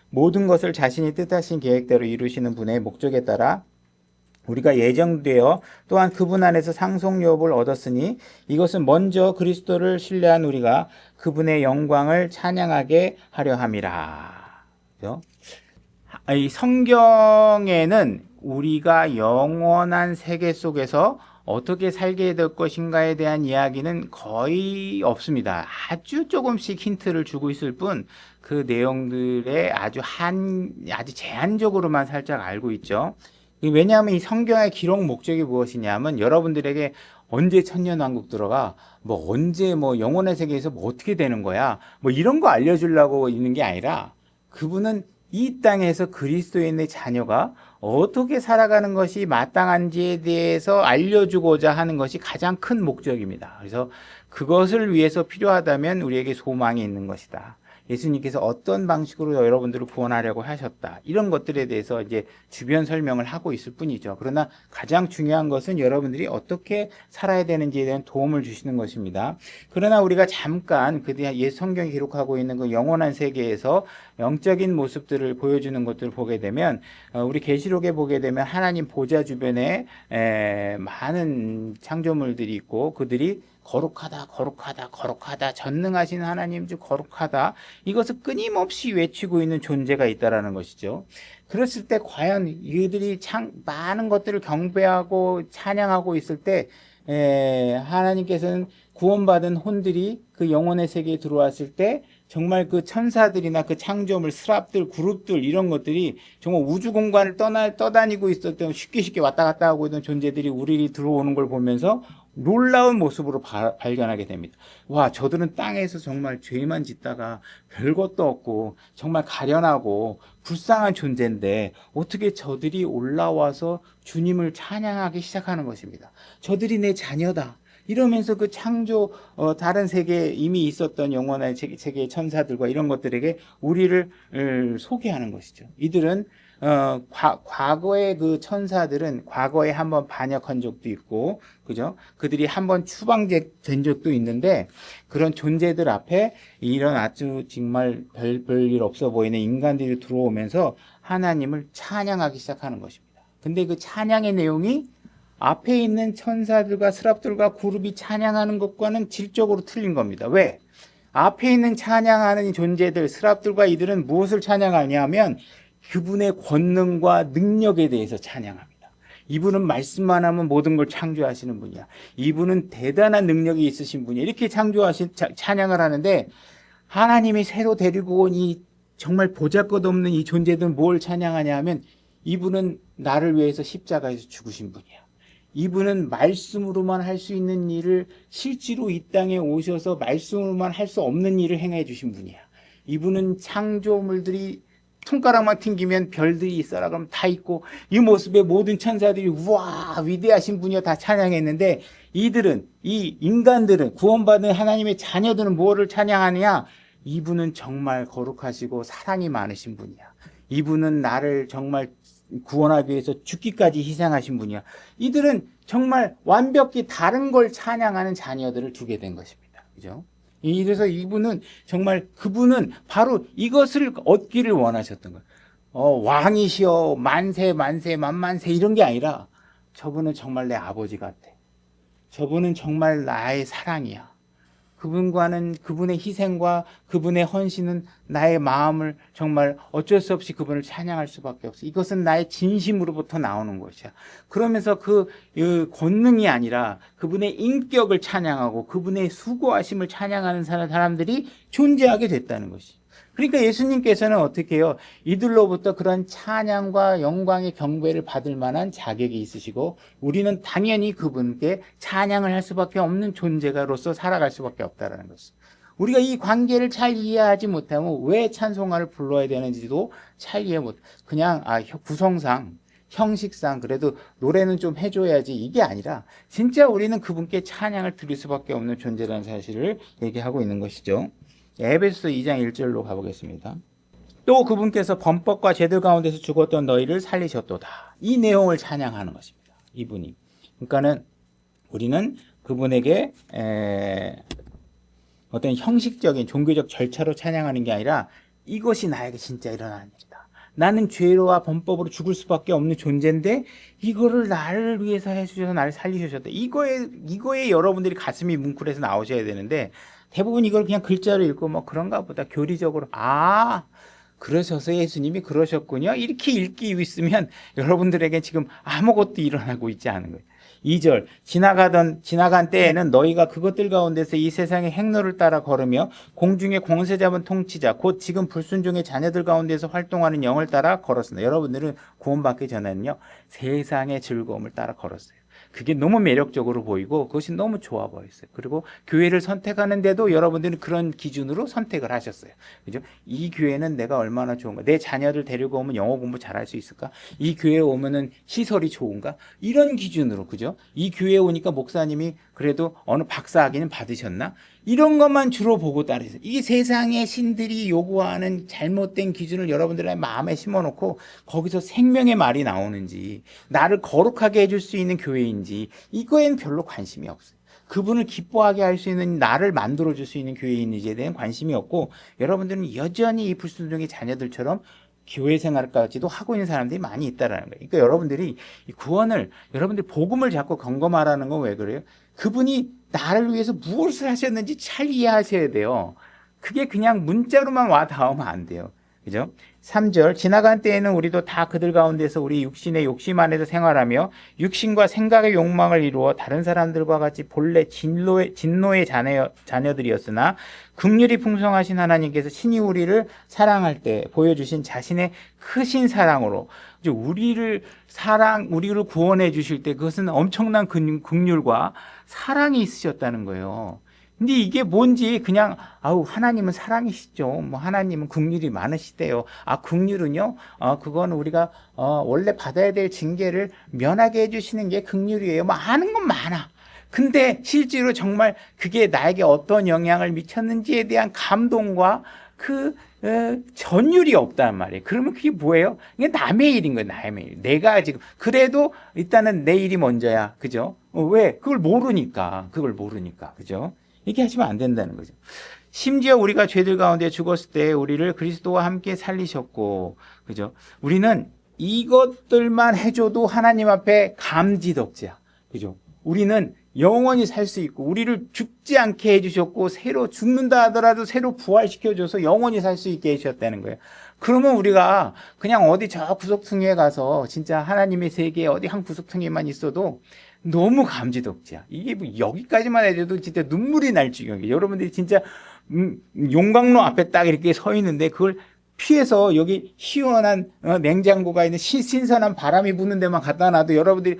모든 것을 자신이 뜻하신 계획대로 이루시는 분의 목적에 따라 우리가 예정되어 또한 그분 안에서 상속유업을 얻었으니 이것은 먼저 그리스도를 신뢰한 우리가 그분의 영광을 찬양하게 하려 함이라. 그죠? 이 성경에는 우리가 영원한 세계 속에서 어떻게 살게 될 것인가에 대한 이야기는 거의 없습니다. 아주 조금씩 힌트를 주고 있을 뿐 그 내용들에 아주 제한적으로만 살짝 알고 있죠. 왜냐하면 이 성경의 기록 목적이 무엇이냐면 여러분들에게 언제 천년왕국 들어가, 언제 영혼의 세계에서 어떻게 되는 거야, 이런 거 알려주려고 있는 게 아니라 그분은 이 땅에서 그리스도인의 자녀가 어떻게 살아가는 것이 마땅한지에 대해서 알려주고자 하는 것이 가장 큰 목적입니다. 그래서 그것을 위해서 필요하다면 우리에게 소망이 있는 것이다. 예수님께서 어떤 방식으로 여러분들을 구원하려고 하셨다. 이런 것들에 대해서 이제 주변 설명을 하고 있을 뿐이죠. 그러나 가장 중요한 것은 여러분들이 어떻게 살아야 되는지에 대한 도움을 주시는 것입니다. 그러나 우리가 잠깐 성경이 기록하고 있는 그 영원한 세계에서 영적인 모습들을 보여주는 것들을 보게 되면 우리 계시록에 보게 되면 하나님 보좌 주변에 많은 창조물들이 있고 그들이 거룩하다, 거룩하다, 거룩하다, 전능하신 하나님 주 거룩하다, 이것을 끊임없이 외치고 있는 존재가 있다라는 것이죠. 그랬을 때 과연 이들이 많은 것들을 경배하고 찬양하고 있을 때 하나님께서는 구원받은 혼들이 그 영혼의 세계에 들어왔을 때 정말 그 천사들이나 그 창조물, 스랍들, 그룹들 이런 것들이 정말 우주 공간을 떠다니고 있었던 쉽게 왔다 갔다 하고 있던 존재들이 우리를 들어오는 걸 보면서 놀라운 모습으로 발견하게 됩니다. 와, 저들은 땅에서 정말 죄만 짓다가 별것도 없고 정말 가련하고 불쌍한 존재인데 어떻게 저들이 올라와서 주님을 찬양하기 시작하는 것입니다. 저들이 내 자녀다. 이러면서 그 창조 다른 세계에 이미 있었던 영원한 세계의 천사들과 이런 것들에게 우리를 소개하는 것이죠. 이들은 과거의 그 천사들은 과거에 한번 반역한 적도 있고, 그죠? 그들이 한번 추방된 적도 있는데, 그런 존재들 앞에 이런 아주 정말 별일 없어 보이는 인간들이 들어오면서 하나님을 찬양하기 시작하는 것입니다. 근데 그 찬양의 내용이 앞에 있는 천사들과 스랍들과 그룹이 찬양하는 것과는 질적으로 틀린 겁니다. 왜? 앞에 있는 찬양하는 존재들, 스랍들과 이들은 무엇을 찬양하냐면 그분의 권능과 능력에 대해서 찬양합니다. 이분은 말씀만 하면 모든 걸 창조하시는 분이야. 이분은 대단한 능력이 있으신 분이야. 이렇게 찬양을 하는데 하나님이 새로 데리고 온 이 정말 보잘것없는 이 존재들은 뭘 찬양하냐 하면 이분은 나를 위해서 십자가에서 죽으신 분이야. 이분은 말씀으로만 할 수 있는 일을 실제로 이 땅에 오셔서 말씀으로만 할 수 없는 일을 행해 주신 분이야. 이분은 창조물들이 손가락만 튕기면 별들이 있어라 그러면 다 있고 이 모습에 모든 천사들이 우와 위대하신 분이여 다 찬양했는데 이 인간들은 구원받은 하나님의 자녀들은 뭐를 찬양하느냐? 이분은 정말 거룩하시고 사랑이 많으신 분이야. 이분은 나를 정말 구원하기 위해서 죽기까지 희생하신 분이야. 이들은 정말 완벽히 다른 걸 찬양하는 자녀들을 두게 된 것입니다. 그죠? 이래서 그분은 바로 이것을 얻기를 원하셨던 거예요. 왕이시여, 만세, 만세, 만만세, 이런 게 아니라, 저분은 정말 내 아버지 같아. 저분은 정말 나의 사랑이야. 그분의 희생과 그분의 헌신은 나의 마음을 정말 어쩔 수 없이 그분을 찬양할 수밖에 없어. 이것은 나의 진심으로부터 나오는 것이야. 그러면서 그 권능이 아니라 그분의 인격을 찬양하고 그분의 수고하심을 찬양하는 사람들이 존재하게 됐다는 것이. 그러니까 예수님께서는 어떻게 해요? 이들로부터 그런 찬양과 영광의 경배를 받을 만한 자격이 있으시고 우리는 당연히 그분께 찬양을 할 수밖에 없는 존재가로서 살아갈 수밖에 없다는 것이죠. 우리가 이 관계를 잘 이해하지 못하면 왜 찬송가를 불러야 되는지도 잘 이해 못. 그냥 구성상 형식상 그래도 노래는 좀 해줘야지 이게 아니라 진짜 우리는 그분께 찬양을 드릴 수밖에 없는 존재라는 사실을 얘기하고 있는 것이죠. 에베소서 2장 1절로 가보겠습니다. 또 그분께서 범법과 죄들 가운데서 죽었던 너희를 살리셨도다. 이 내용을 찬양하는 것입니다. 이분이. 그러니까는 우리는 그분에게 어떤 형식적인 종교적 절차로 찬양하는 게 아니라 이것이 나에게 진짜 일어나는 일이다. 나는 죄로와 범법으로 죽을 수밖에 없는 존재인데 이거를 나를 위해서 해주셔서 나를 살리셨다. 이거에 여러분들이 가슴이 뭉클해서 나오셔야 되는데 대부분 이걸 그냥 글자로 읽고 뭐 그런가 보다 교리적으로 그러셔서 예수님이 그러셨군요. 이렇게 읽기 있으면 여러분들에게 지금 아무것도 일어나고 있지 않은 거예요. 2절 지나간 때에는 너희가 그것들 가운데서 이 세상의 행로를 따라 걸으며 공중의 권세 잡은 통치자 곧 지금 불순종의 자녀들 가운데서 활동하는 영을 따라 걸었습니다. 여러분들은 구원받기 전에는요 세상의 즐거움을 따라 걸었어요. 그게 너무 매력적으로 보이고 그것이 너무 좋아 보였어요. 그리고 교회를 선택하는데도 여러분들은 그런 기준으로 선택을 하셨어요. 그죠? 이 교회는 내가 얼마나 좋은가? 내 자녀들 데리고 오면 영어 공부 잘할 수 있을까? 이 교회에 오면은 시설이 좋은가? 이런 기준으로, 그죠? 이 교회에 오니까 목사님이 그래도 어느 박사학위는 받으셨나? 이런 것만 주로 보고 따르세요. 이게 세상의 신들이 요구하는 잘못된 기준을 여러분들의 마음에 심어놓고 거기서 생명의 말이 나오는지 나를 거룩하게 해줄 수 있는 교회인지 이거엔 별로 관심이 없어요. 그분을 기뻐하게 할 수 있는 나를 만들어줄 수 있는 교회인지에 대한 관심이 없고 여러분들은 여전히 이 불순종의 자녀들처럼 교회 생활까지도 하고 있는 사람들이 많이 있다라는 거예요. 그러니까 여러분들이 이 구원을 여러분들이 복음을 자꾸 점검하라는 건 왜 그래요? 그분이 나를 위해서 무엇을 하셨는지 잘 이해하셔야 돼요. 그게 그냥 문자로만 와 닿으면 안 돼요. 그죠? 3절 지나간 때에는 우리도 다 그들 가운데서 우리 육신의 욕심 안에서 생활하며 육신과 생각의 욕망을 이루어 다른 사람들과 같이 본래 진노의 자녀들이었으나 긍휼이 풍성하신 하나님께서 친히 우리를 사랑할 때 보여주신 자신의 크신 사랑으로 우리를 구원해 주실 때 그것은 엄청난 긍휼과 사랑이 있으셨다는 거예요. 근데 이게 뭔지 그냥 하나님은 사랑이시죠. 뭐 하나님은 긍휼이 많으시대요. 긍휼은요. 그건 우리가 원래 받아야 될 징계를 면하게 해주시는 게 긍휼이에요. 뭐 아는 건 많아. 근데 실제로 정말 그게 나에게 어떤 영향을 미쳤는지에 대한 감동과 전율이 없단 말이에요. 그러면 그게 뭐예요? 이게 남의 일인 거예요. 남의 일. 내가 지금 그래도 일단은 내 일이 먼저야. 그죠? 왜? 그걸 모르니까. 그죠? 이렇게 하시면 안 된다는 거죠. 심지어 우리가 죄들 가운데 죽었을 때 우리를 그리스도와 함께 살리셨고, 그죠? 우리는 이것들만 해줘도 하나님 앞에 감지덕지야. 그죠? 우리는 영원히 살 수 있고, 우리를 죽지 않게 해주셨고, 새로 죽는다 하더라도 새로 부활시켜줘서 영원히 살 수 있게 해주셨다는 거예요. 그러면 우리가 그냥 어디 저 구석탱이에 가서 진짜 하나님의 세계에 어디 한 구석탱이만 있어도 너무 감지덕지야. 이게 뭐 여기까지만 해도 진짜 눈물이 날 지경이에요. 여러분들이 진짜 용광로 앞에 딱 이렇게 서 있는데 그걸 피해서 여기 시원한 냉장고가 있는 신선한 바람이 부는 데만 갖다 놔도 여러분들이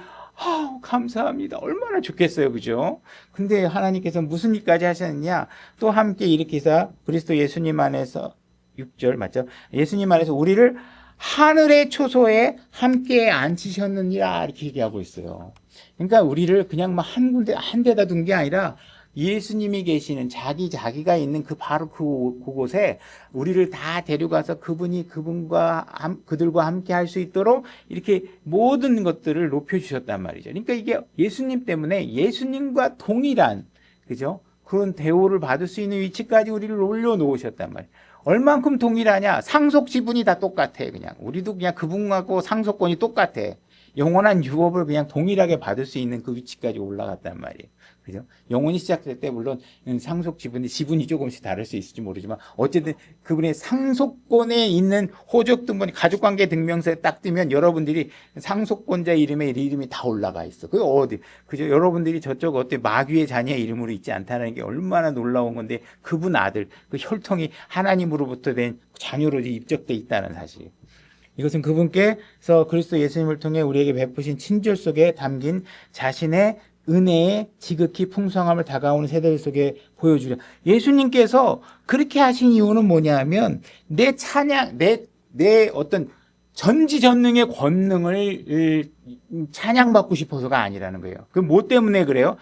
감사합니다. 얼마나 좋겠어요. 그죠? 근데 하나님께서 무슨 일까지 하셨느냐? 또 함께 이렇게 해서 그리스도 예수님 안에서 6절 맞죠? 예수님 안에서 우리를 하늘의 초소에 함께 앉히셨느니라 이렇게 얘기하고 있어요. 그러니까 우리를 그냥 막 한 데다 둔 게 아니라 예수님이 계시는 자기가 있는 바로 그곳에 우리를 다 데려가서 그들과 함께 할 수 있도록 이렇게 모든 것들을 높여주셨단 말이죠. 그러니까 이게 예수님 때문에 예수님과 동일한, 그죠? 그런 대우를 받을 수 있는 위치까지 우리를 올려놓으셨단 말이에요. 얼만큼 동일하냐? 상속 지분이 다 똑같아, 그냥. 우리도 그냥 그분하고 상속권이 똑같아. 영원한 유업을 그냥 동일하게 받을 수 있는 그 위치까지 올라갔단 말이에요. 그죠? 영혼이 시작될 때 물론 상속 지분이 조금씩 다를 수 있을지 모르지만 어쨌든 그분의 상속권에 있는 호적 등본이 가족관계 등명서에 딱 뜨면 여러분들이 상속권자 이름이 다 올라가 있어. 그게 어디? 그죠? 여러분들이 저쪽 마귀의 자녀의 이름으로 있지 않다는 게 얼마나 놀라운 건데 그분 아들, 그 혈통이 하나님으로부터 된 자녀로 입적돼 있다는 사실. 이것은 그분께서 그리스도 예수님을 통해 우리에게 베푸신 친절 속에 담긴 자신의 은혜의 지극히 풍성함을 다가오는 세대들 속에 보여주려. 예수님께서 그렇게 하신 이유는 뭐냐면 내 찬양, 내 어떤 전지전능의 권능을 찬양받고 싶어서가 아니라는 거예요. 그 뭐 때문에 그래요?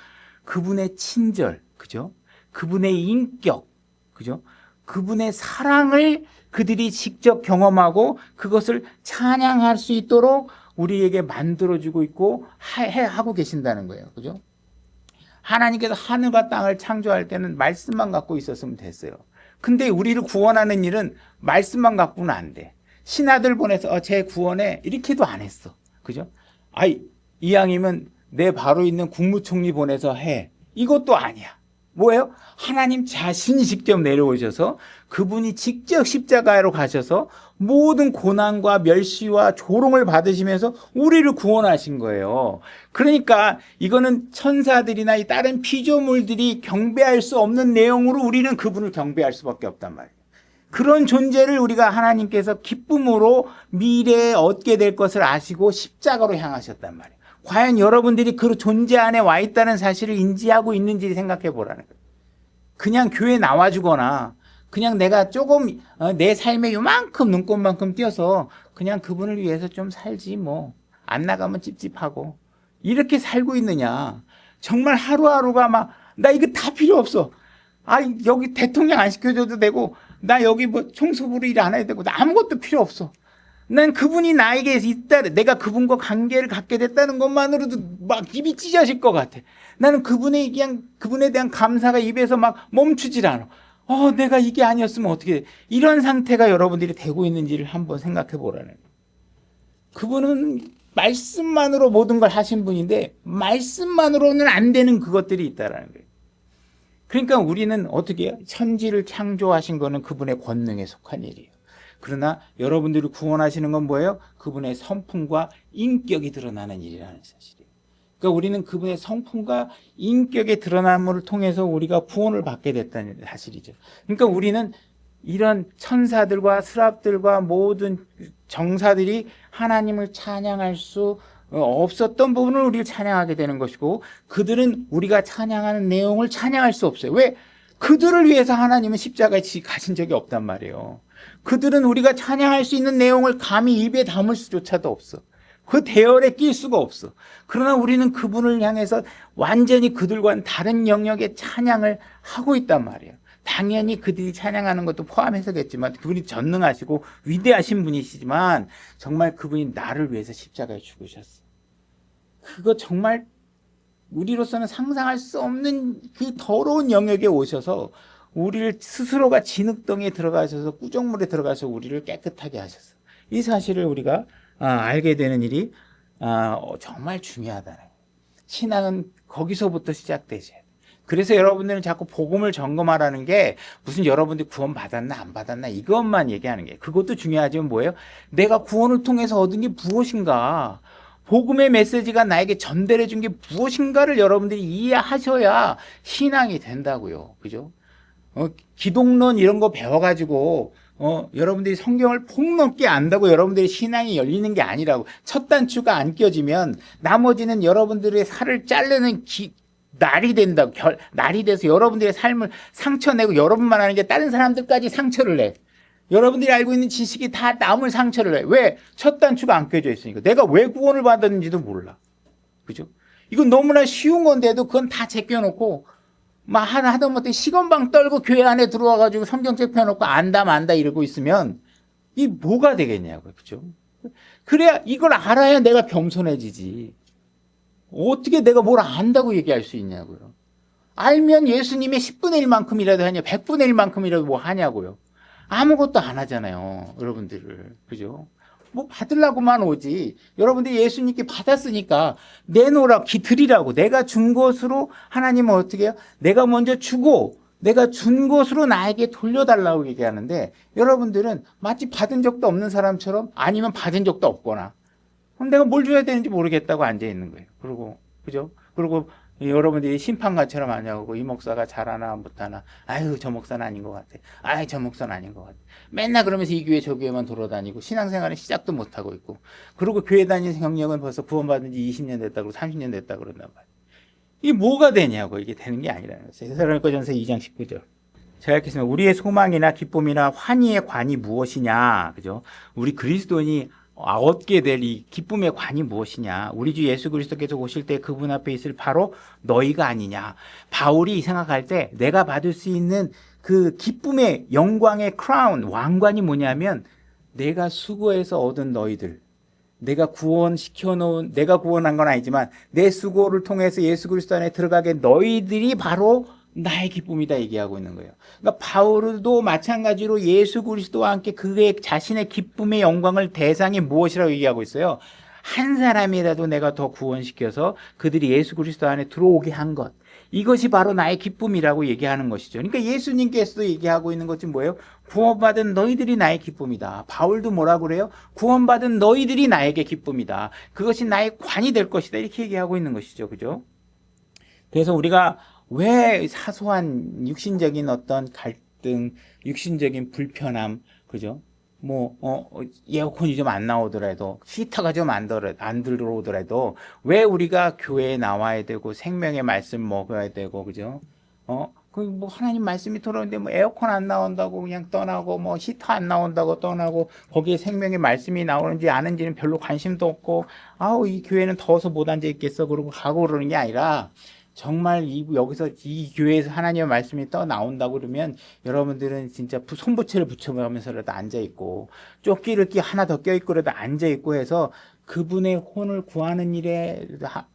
그분의 친절, 그죠? 그분의 인격, 그죠? 그분의 사랑을 그들이 직접 경험하고 그것을 찬양할 수 있도록 우리에게 만들어주고 있고 하고 계신다는 거예요. 그죠? 하나님께서 하늘과 땅을 창조할 때는 말씀만 갖고 있었으면 됐어요. 근데 우리를 구원하는 일은 말씀만 갖고는 안 돼. 신하들 보내서 제 구원에 이렇게도 안 했어. 그죠? 아이, 이왕이면 내 바로 있는 국무총리 보내서 해. 이것도 아니야. 뭐예요? 하나님 자신이 직접 내려오셔서 그분이 직접 십자가로 가셔서 모든 고난과 멸시와 조롱을 받으시면서 우리를 구원하신 거예요. 그러니까 이거는 천사들이나 이 다른 피조물들이 경배할 수 없는 내용으로 우리는 그분을 경배할 수밖에 없단 말이에요. 그런 존재를 우리가 하나님께서 기쁨으로 미래에 얻게 될 것을 아시고 십자가로 향하셨단 말이에요. 과연 여러분들이 그 존재 안에 와 있다는 사실을 인지하고 있는지 생각해 보라는 거예요. 그냥 교회 나와주거나 그냥 내가 조금 내 삶에 요만큼 눈곱만큼 띄어서 그냥 그분을 위해서 좀 살지 뭐 안 나가면 찝찝하고 이렇게 살고 있느냐. 정말 하루하루가 막 나 이거 다 필요 없어. 아 여기 대통령 안 시켜줘도 되고 나 여기 뭐 청소부로 일 안 해도 되고 나 아무것도 필요 없어. 난 그분이 나에게 있다, 내가 그분과 관계를 갖게 됐다는 것만으로도 막 입이 찢어질 것 같아. 나는 그분에 대한 감사가 입에서 막 멈추질 않아. 내가 이게 아니었으면 어떻게 돼. 이런 상태가 여러분들이 되고 있는지를 한번 생각해 보라는 거예요. 그분은 말씀만으로 모든 걸 하신 분인데 말씀만으로는 안 되는 그것들이 있다라는 거예요. 그러니까 우리는 어떻게 해요? 천지를 창조하신 거는 그분의 권능에 속한 일이에요. 그러나 여러분들을 구원하시는 건 뭐예요? 그분의 성품과 인격이 드러나는 일이라는 사실이에요. 그러니까 우리는 그분의 성품과 인격의 드러남을 통해서 우리가 구원을 받게 됐다는 사실이죠. 그러니까 우리는 이런 천사들과 스랍들과 모든 정사들이 하나님을 찬양할 수 없었던 부분을 우리를 찬양하게 되는 것이고 그들은 우리가 찬양하는 내용을 찬양할 수 없어요. 왜? 그들을 위해서 하나님은 십자가에 가신 적이 없단 말이에요. 그들은 우리가 찬양할 수 있는 내용을 감히 입에 담을 수조차도 없어. 그 대열에 낄 수가 없어. 그러나 우리는 그분을 향해서 완전히 그들과는 다른 영역의 찬양을 하고 있단 말이에요. 당연히 그들이 찬양하는 것도 포함해서겠지만 그분이 전능하시고 위대하신 분이시지만 정말 그분이 나를 위해서 십자가에 죽으셨어. 그거 정말 우리로서는 상상할 수 없는 그 더러운 영역에 오셔서 우리를 스스로가 진흙덩이에 들어가셔서 꾸정물에 들어가서 우리를 깨끗하게 하셨어. 이 사실을 우리가 알게 되는 일이 정말 중요하다는 거예요. 신앙은 거기서부터 시작되죠. 그래서 여러분들은 자꾸 복음을 점검하라는 게 무슨 여러분들이 구원 받았나 안 받았나 이것만 얘기하는 게 그것도 중요하지만 뭐예요? 내가 구원을 통해서 얻은 게 무엇인가? 복음의 메시지가 나에게 전달해 준 게 무엇인가를 여러분들이 이해하셔야 신앙이 된다고요. 그죠? 기독론 이런 거 배워가지고 여러분들이 성경을 폭넓게 안다고 여러분들의 신앙이 열리는 게 아니라고. 첫 단추가 안 껴지면 나머지는 여러분들의 살을 자르는 날이 된다고. 날이 돼서 여러분들의 삶을 상처내고 여러분만 하는 게 다른 사람들까지 상처를 내. 여러분들이 알고 있는 지식이 다 남을 상처를 내. 왜? 첫 단추가 안 껴져 있으니까. 내가 왜 구원을 받았는지도 몰라. 그죠? 이건 너무나 쉬운 건데도 그건 다 제껴놓고 막 하다못해 시건방 떨고 교회 안에 들어와가지고 성경책 펴놓고 안다 이러고 있으면 이 뭐가 되겠냐고요. 그죠? 그래야 이걸 알아야 내가 겸손해지지. 어떻게 내가 뭘 안다고 얘기할 수 있냐고요. 알면 예수님의 10분의 1만큼이라도 하냐, 100분의 1만큼이라도 뭐 하냐고요. 아무것도 안 하잖아요. 여러분들을. 그죠? 뭐 받으려고만 오지. 여러분들이 예수님께 받았으니까 내놓으라고, 드리라고. 내가 준 것으로 하나님은 어떻게 해요? 내가 먼저 주고 내가 준 것으로 나에게 돌려달라고 얘기하는데 여러분들은 마치 받은 적도 없는 사람처럼 아니면 받은 적도 없거나 그럼 내가 뭘 줘야 되는지 모르겠다고 앉아있는 거예요. 그리고 그죠? 그리고 여러분들이 심판관처럼 하냐고 이 목사가 잘하나 못하나 아유 저 목사는 아닌 것 같아. 아유 저 목사는 아닌 것 같아. 맨날 그러면서 이 교회 저 교회만 돌아다니고 신앙생활은 시작도 못하고 있고 그리고 교회 다니는 경력은 벌써 구원받은 지 20년 됐다고 30년 됐다고 그런단 말이에요. 이게 뭐가 되냐고. 이게 되는 게 아니라는 거죠. 데살로니가전서 2장 19절. 제가 읽겠습니다. 우리의 소망이나 기쁨이나 환희의 관이 무엇이냐. 그죠? 우리 그리스도인이 얻게 될 이 기쁨의 관이 무엇이냐. 우리 주 예수 그리스도께서 오실 때 그분 앞에 있을 바로 너희가 아니냐. 바울이 생각할 때 내가 받을 수 있는 그 기쁨의 영광의 크라운, 왕관이 뭐냐면 내가 수고해서 얻은 너희들. 내가 내가 구원한 건 아니지만 내 수고를 통해서 예수 그리스도 안에 들어가게 너희들이 바로 나의 기쁨이다 얘기하고 있는 거예요. 그러니까 바울도 마찬가지로 예수 그리스도와 함께 그의 자신의 기쁨의 영광을 대상이 무엇이라고 얘기하고 있어요. 한 사람이라도 내가 더 구원시켜서 그들이 예수 그리스도 안에 들어오게 한 것. 이것이 바로 나의 기쁨이라고 얘기하는 것이죠. 그러니까 예수님께서도 얘기하고 있는 것이 뭐예요? 구원받은 너희들이 나의 기쁨이다. 바울도 뭐라고 그래요? 구원받은 너희들이 나에게 기쁨이다. 그것이 나의 관이 될 것이다. 이렇게 얘기하고 있는 것이죠. 그죠? 그래서 우리가 왜 사소한 육신적인 어떤 갈등, 육신적인 불편함, 그죠? 에어컨이 좀 안 나오더라도, 히터가 좀 안 들어오더라도, 왜 우리가 교회에 나와야 되고, 생명의 말씀 먹어야 되고, 그죠? 하나님 말씀이 들어오는데, 에어컨 안 나온다고 그냥 떠나고, 히터 안 나온다고 떠나고, 거기에 생명의 말씀이 나오는지 아는지는 별로 관심도 없고, 이 교회는 더워서 못 앉아 있겠어. 그러고 가고 그러는 게 아니라, 정말 여기서 이 교회에서 하나님의 말씀이 떠 나온다고 그러면 여러분들은 진짜 손부채를 붙여가면서라도 앉아있고 조끼를 하나 더 껴있고라도 앉아있고 해서 그분의 혼을 구하는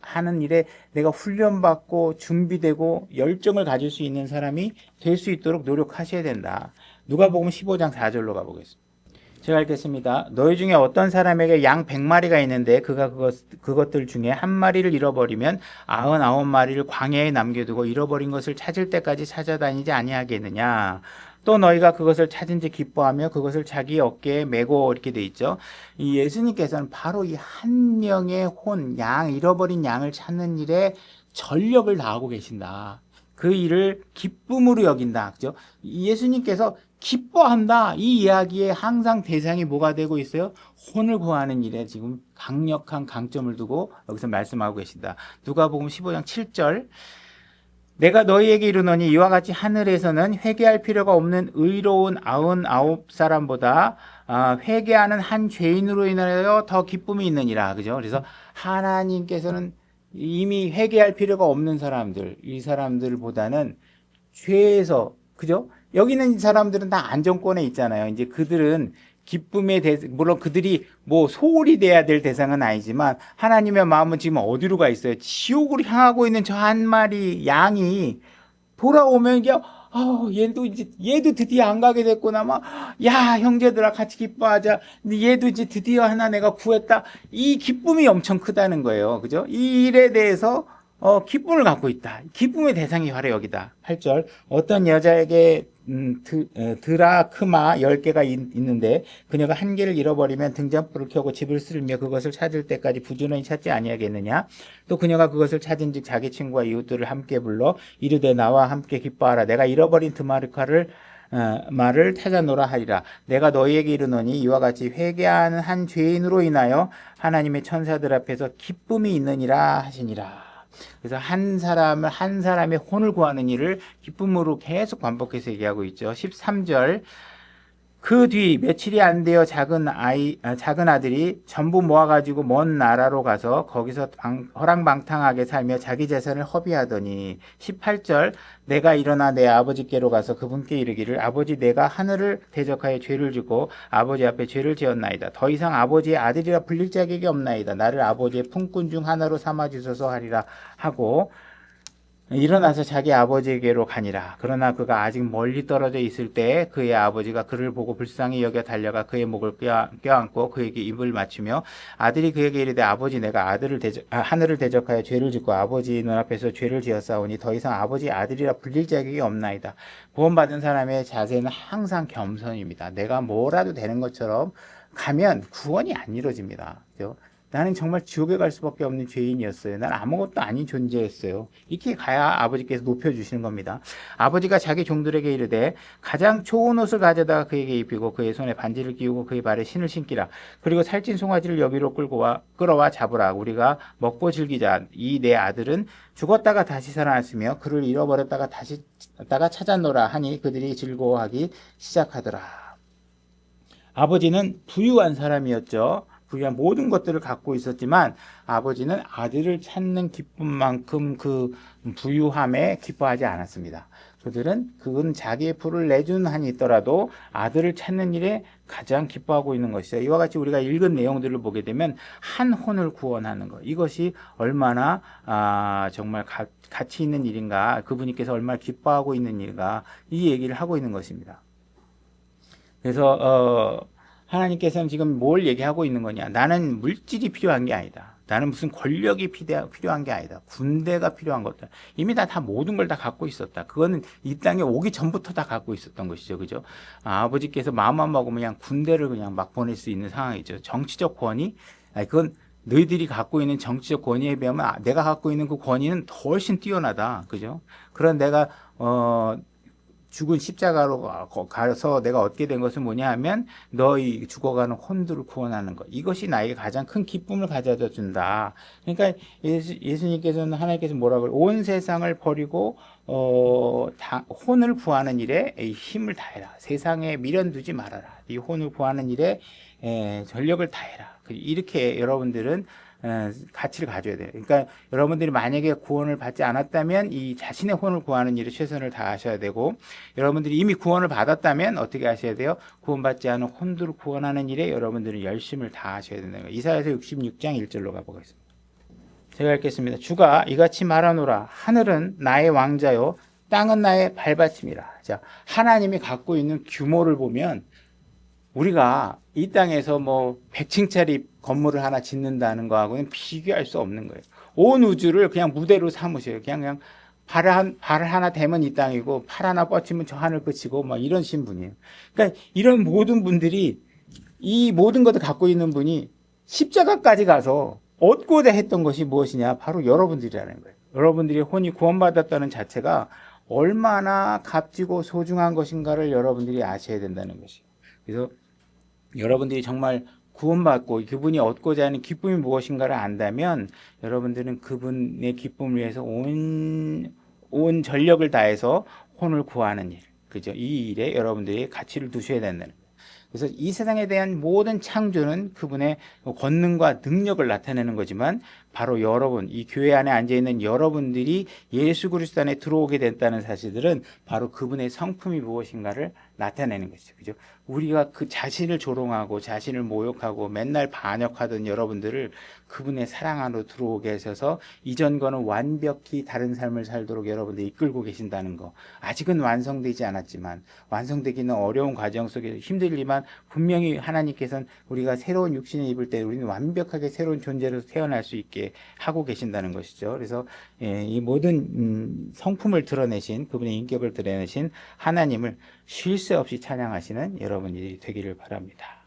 하는 일에 내가 훈련받고 준비되고 열정을 가질 수 있는 사람이 될 수 있도록 노력하셔야 된다. 누가복음 15장 4절로 가보겠습니다. 제가 읽겠습니다. 너희 중에 어떤 사람에게 양 100마리가 있는데 그가 그것들 중에 한 마리를 잃어버리면 99마리를 광야에 남겨두고 잃어버린 것을 찾을 때까지 찾아다니지 아니하겠느냐. 또 너희가 그것을 찾은지 기뻐하며 그것을 자기 어깨에 메고 이렇게 돼 있죠. 이 예수님께서는 바로 이 한 명의 잃어버린 양을 찾는 일에 전력을 다하고 계신다. 그 일을 기쁨으로 여긴다. 그죠? 예수님께서 기뻐한다. 이 이야기에 항상 대상이 뭐가 되고 있어요? 혼을 구하는 일에 지금 강력한 강점을 두고 여기서 말씀하고 계신다. 누가복음 15장 7절. 내가 너희에게 이르노니 이와 같이 하늘에서는 회개할 필요가 없는 의로운 99사람보다 회개하는 한 죄인으로 인하여 더 기쁨이 있느니라. 그죠? 그래서 하나님께서는 이미 회개할 필요가 없는 사람들, 이 사람들보다는 죄에서, 그죠? 여기 있는 사람들은 다 안정권에 있잖아요. 이제 그들은 물론 그들이 소홀히 돼야 될 대상은 아니지만 하나님의 마음은 지금 어디로 가 있어요? 지옥으로 향하고 있는 저 한 마리 양이 돌아오면 이게 얘도 드디어 안 가게 됐구나. 야, 형제들아, 같이 기뻐하자. 근데 얘도 이제 드디어 하나 내가 구했다. 이 기쁨이 엄청 크다는 거예요. 그죠? 이 일에 대해서, 기쁨을 갖고 있다. 기쁨의 대상이 바로 여기다. 8절. 어떤 여자에게, 드라크마 10개가 있는데, 그녀가 한 개를 잃어버리면 등잔불을 켜고 집을 쓸며 그것을 찾을 때까지 부지런히 찾지 아니하겠느냐? 또 그녀가 그것을 찾은즉 자기 친구와 이웃들을 함께 불러 이르되 나와 함께 기뻐하라. 내가 잃어버린 말을 찾아노라 하리라. 내가 너희에게 이르노니 이와 같이 회개하는 한 죄인으로 인하여 하나님의 천사들 앞에서 기쁨이 있느니라 하시니라. 그래서 한 사람의 혼을 구하는 일을 기쁨으로 계속 반복해서 얘기하고 있죠. 13절. 그 뒤 며칠이 안 되어 작은 아들이 전부 모아가지고 먼 나라로 가서 거기서 허랑방탕하게 살며 자기 재산을 허비하더니 18절. 내가 일어나 내 아버지께로 가서 그분께 이르기를 아버지 내가 하늘을 대적하여 죄를 짓고 아버지 앞에 죄를 지었나이다. 더 이상 아버지의 아들이라 불릴 자격이 없나이다. 나를 아버지의 품꾼 중 하나로 삼아 주소서 하리라 하고 일어나서 자기 아버지에게로 가니라. 그러나 그가 아직 멀리 떨어져 있을 때 그의 아버지가 그를 보고 불쌍히 여겨 달려가 그의 목을 껴안고 그에게 입을 맞추며 아들이 그에게 이르되 아버지 내가 하늘을 대적하여 죄를 짓고 아버지 눈앞에서 죄를 지었사오니 더 이상 아버지 아들이라 불릴 자격이 없나이다. 구원받은 사람의 자세는 항상 겸손입니다. 내가 뭐라도 되는 것처럼 가면 구원이 안 이루어집니다. 그죠? 나는 정말 지옥에 갈 수밖에 없는 죄인이었어요. 난 아무것도 아닌 존재였어요. 이렇게 가야 아버지께서 높여주시는 겁니다. 아버지가 자기 종들에게 이르되 가장 좋은 옷을 가져다가 그에게 입히고 그의 손에 반지를 끼우고 그의 발에 신을 신기라. 그리고 살찐 송아지를 여기로 끌어와 잡으라. 우리가 먹고 즐기자. 이 내 아들은 죽었다가 다시 살아났으며 그를 잃어버렸다가 다시 찾았노라 하니 그들이 즐거워하기 시작하더라. 아버지는 부유한 사람이었죠. 부유한 모든 것들을 갖고 있었지만 아버지는 아들을 찾는 기쁨만큼 그 부유함에 기뻐하지 않았습니다. 그건 자기의 풀을 내준 한이 있더라도 아들을 찾는 일에 가장 기뻐하고 있는 것이죠. 이와 같이 우리가 읽은 내용들을 보게 되면 한 혼을 구원하는 것, 이것이 얼마나 정말 가치 있는 일인가, 그분께서 얼마나 기뻐하고 있는 일인가, 이 얘기를 하고 있는 것입니다. 그래서 하나님께서는 지금 뭘 얘기하고 있는 거냐? 나는 물질이 필요한 게 아니다. 나는 무슨 권력이 필요한 게 아니다. 군대가 필요한 것다. 이미 다 모든 걸 다 갖고 있었다. 그거는 이 땅에 오기 전부터 다 갖고 있었던 것이죠. 그죠? 아버지께서 마음만 먹으면 그냥 군대를 그냥 막 보낼 수 있는 상황이죠. 정치적 권위? 그건 너희들이 갖고 있는 정치적 권위에 비하면 내가 갖고 있는 그 권위는 훨씬 뛰어나다. 그죠? 그런 내가, 죽은 십자가로 가서 내가 얻게 된 것은 뭐냐 하면 너희 죽어가는 혼들을 구원하는 것. 이것이 나에게 가장 큰 기쁨을 가져다 준다. 그러니까 예수님께서는 하나님께서 뭐라고 그래요? 온 세상을 버리고 혼을 구하는 일에 힘을 다해라. 세상에 미련 두지 말아라. 이 혼을 구하는 일에 전력을 다해라. 이렇게 여러분들은 가치를 가져야 돼요. 그러니까 여러분들이 만약에 구원을 받지 않았다면 이 자신의 혼을 구하는 일에 최선을 다하셔야 되고, 여러분들이 이미 구원을 받았다면 어떻게 하셔야 돼요? 구원받지 않은 혼들을 구원하는 일에 여러분들은 열심을 다하셔야 된다는 거예요. 이사야서 66장 1절로 가보겠습니다. 제가 읽겠습니다. 주가 이같이 말하노라. 하늘은 나의 왕자요 땅은 나의 발받침이라. 자, 하나님이 갖고 있는 규모를 보면 우리가 이 땅에서 뭐 100층짜리 건물을 하나 짓는다는 거하고는 비교할 수 없는 거예요. 온 우주를 그냥 무대로 삼으셔요. 그냥 발 하나 대면 이 땅이고 팔 하나 뻗치면 저 하늘 끝이고 막 이런 신분이에요. 그러니까 이런 모든 분들이 이 모든 것을 갖고 있는 분이 십자가까지 가서 얻고자 했던 것이 무엇이냐? 바로 여러분들이라는 거예요. 여러분들이 혼이 구원받았다는 자체가 얼마나 값지고 소중한 것인가를 여러분들이 아셔야 된다는 것이에요. 그래서 여러분들이 정말 구원받고 그분이 얻고자 하는 기쁨이 무엇인가를 안다면 여러분들은 그분의 기쁨을 위해서 온 전력을 다해서 혼을 구하는 일, 그죠? 이 일에 여러분들이 가치를 두셔야 된다는 거예요. 그래서 이 세상에 대한 모든 창조는 그분의 권능과 능력을 나타내는 거지만 바로 여러분, 이 교회 안에 앉아있는 여러분들이 예수 그리스도 안에 들어오게 됐다는 사실들은 바로 그분의 성품이 무엇인가를 나타내는 것이죠. 그죠? 우리가 그 자신을 조롱하고 자신을 모욕하고 맨날 반역하던 여러분들을 그분의 사랑 안으로 들어오게 하셔서 이전과는 완벽히 다른 삶을 살도록 여러분들이 이끌고 계신다는 거. 아직은 완성되지 않았지만 완성되기는 어려운 과정 속에서 힘들지만 분명히 하나님께서는 우리가 새로운 육신을 입을 때 우리는 완벽하게 새로운 존재로 태어날 수 있게 하고 계신다는 것이죠. 그래서 이 모든 성품을 드러내신 그분의 인격을 드러내신 하나님을 쉴 새 없이 찬양하시는 여러분이 되기를 바랍니다.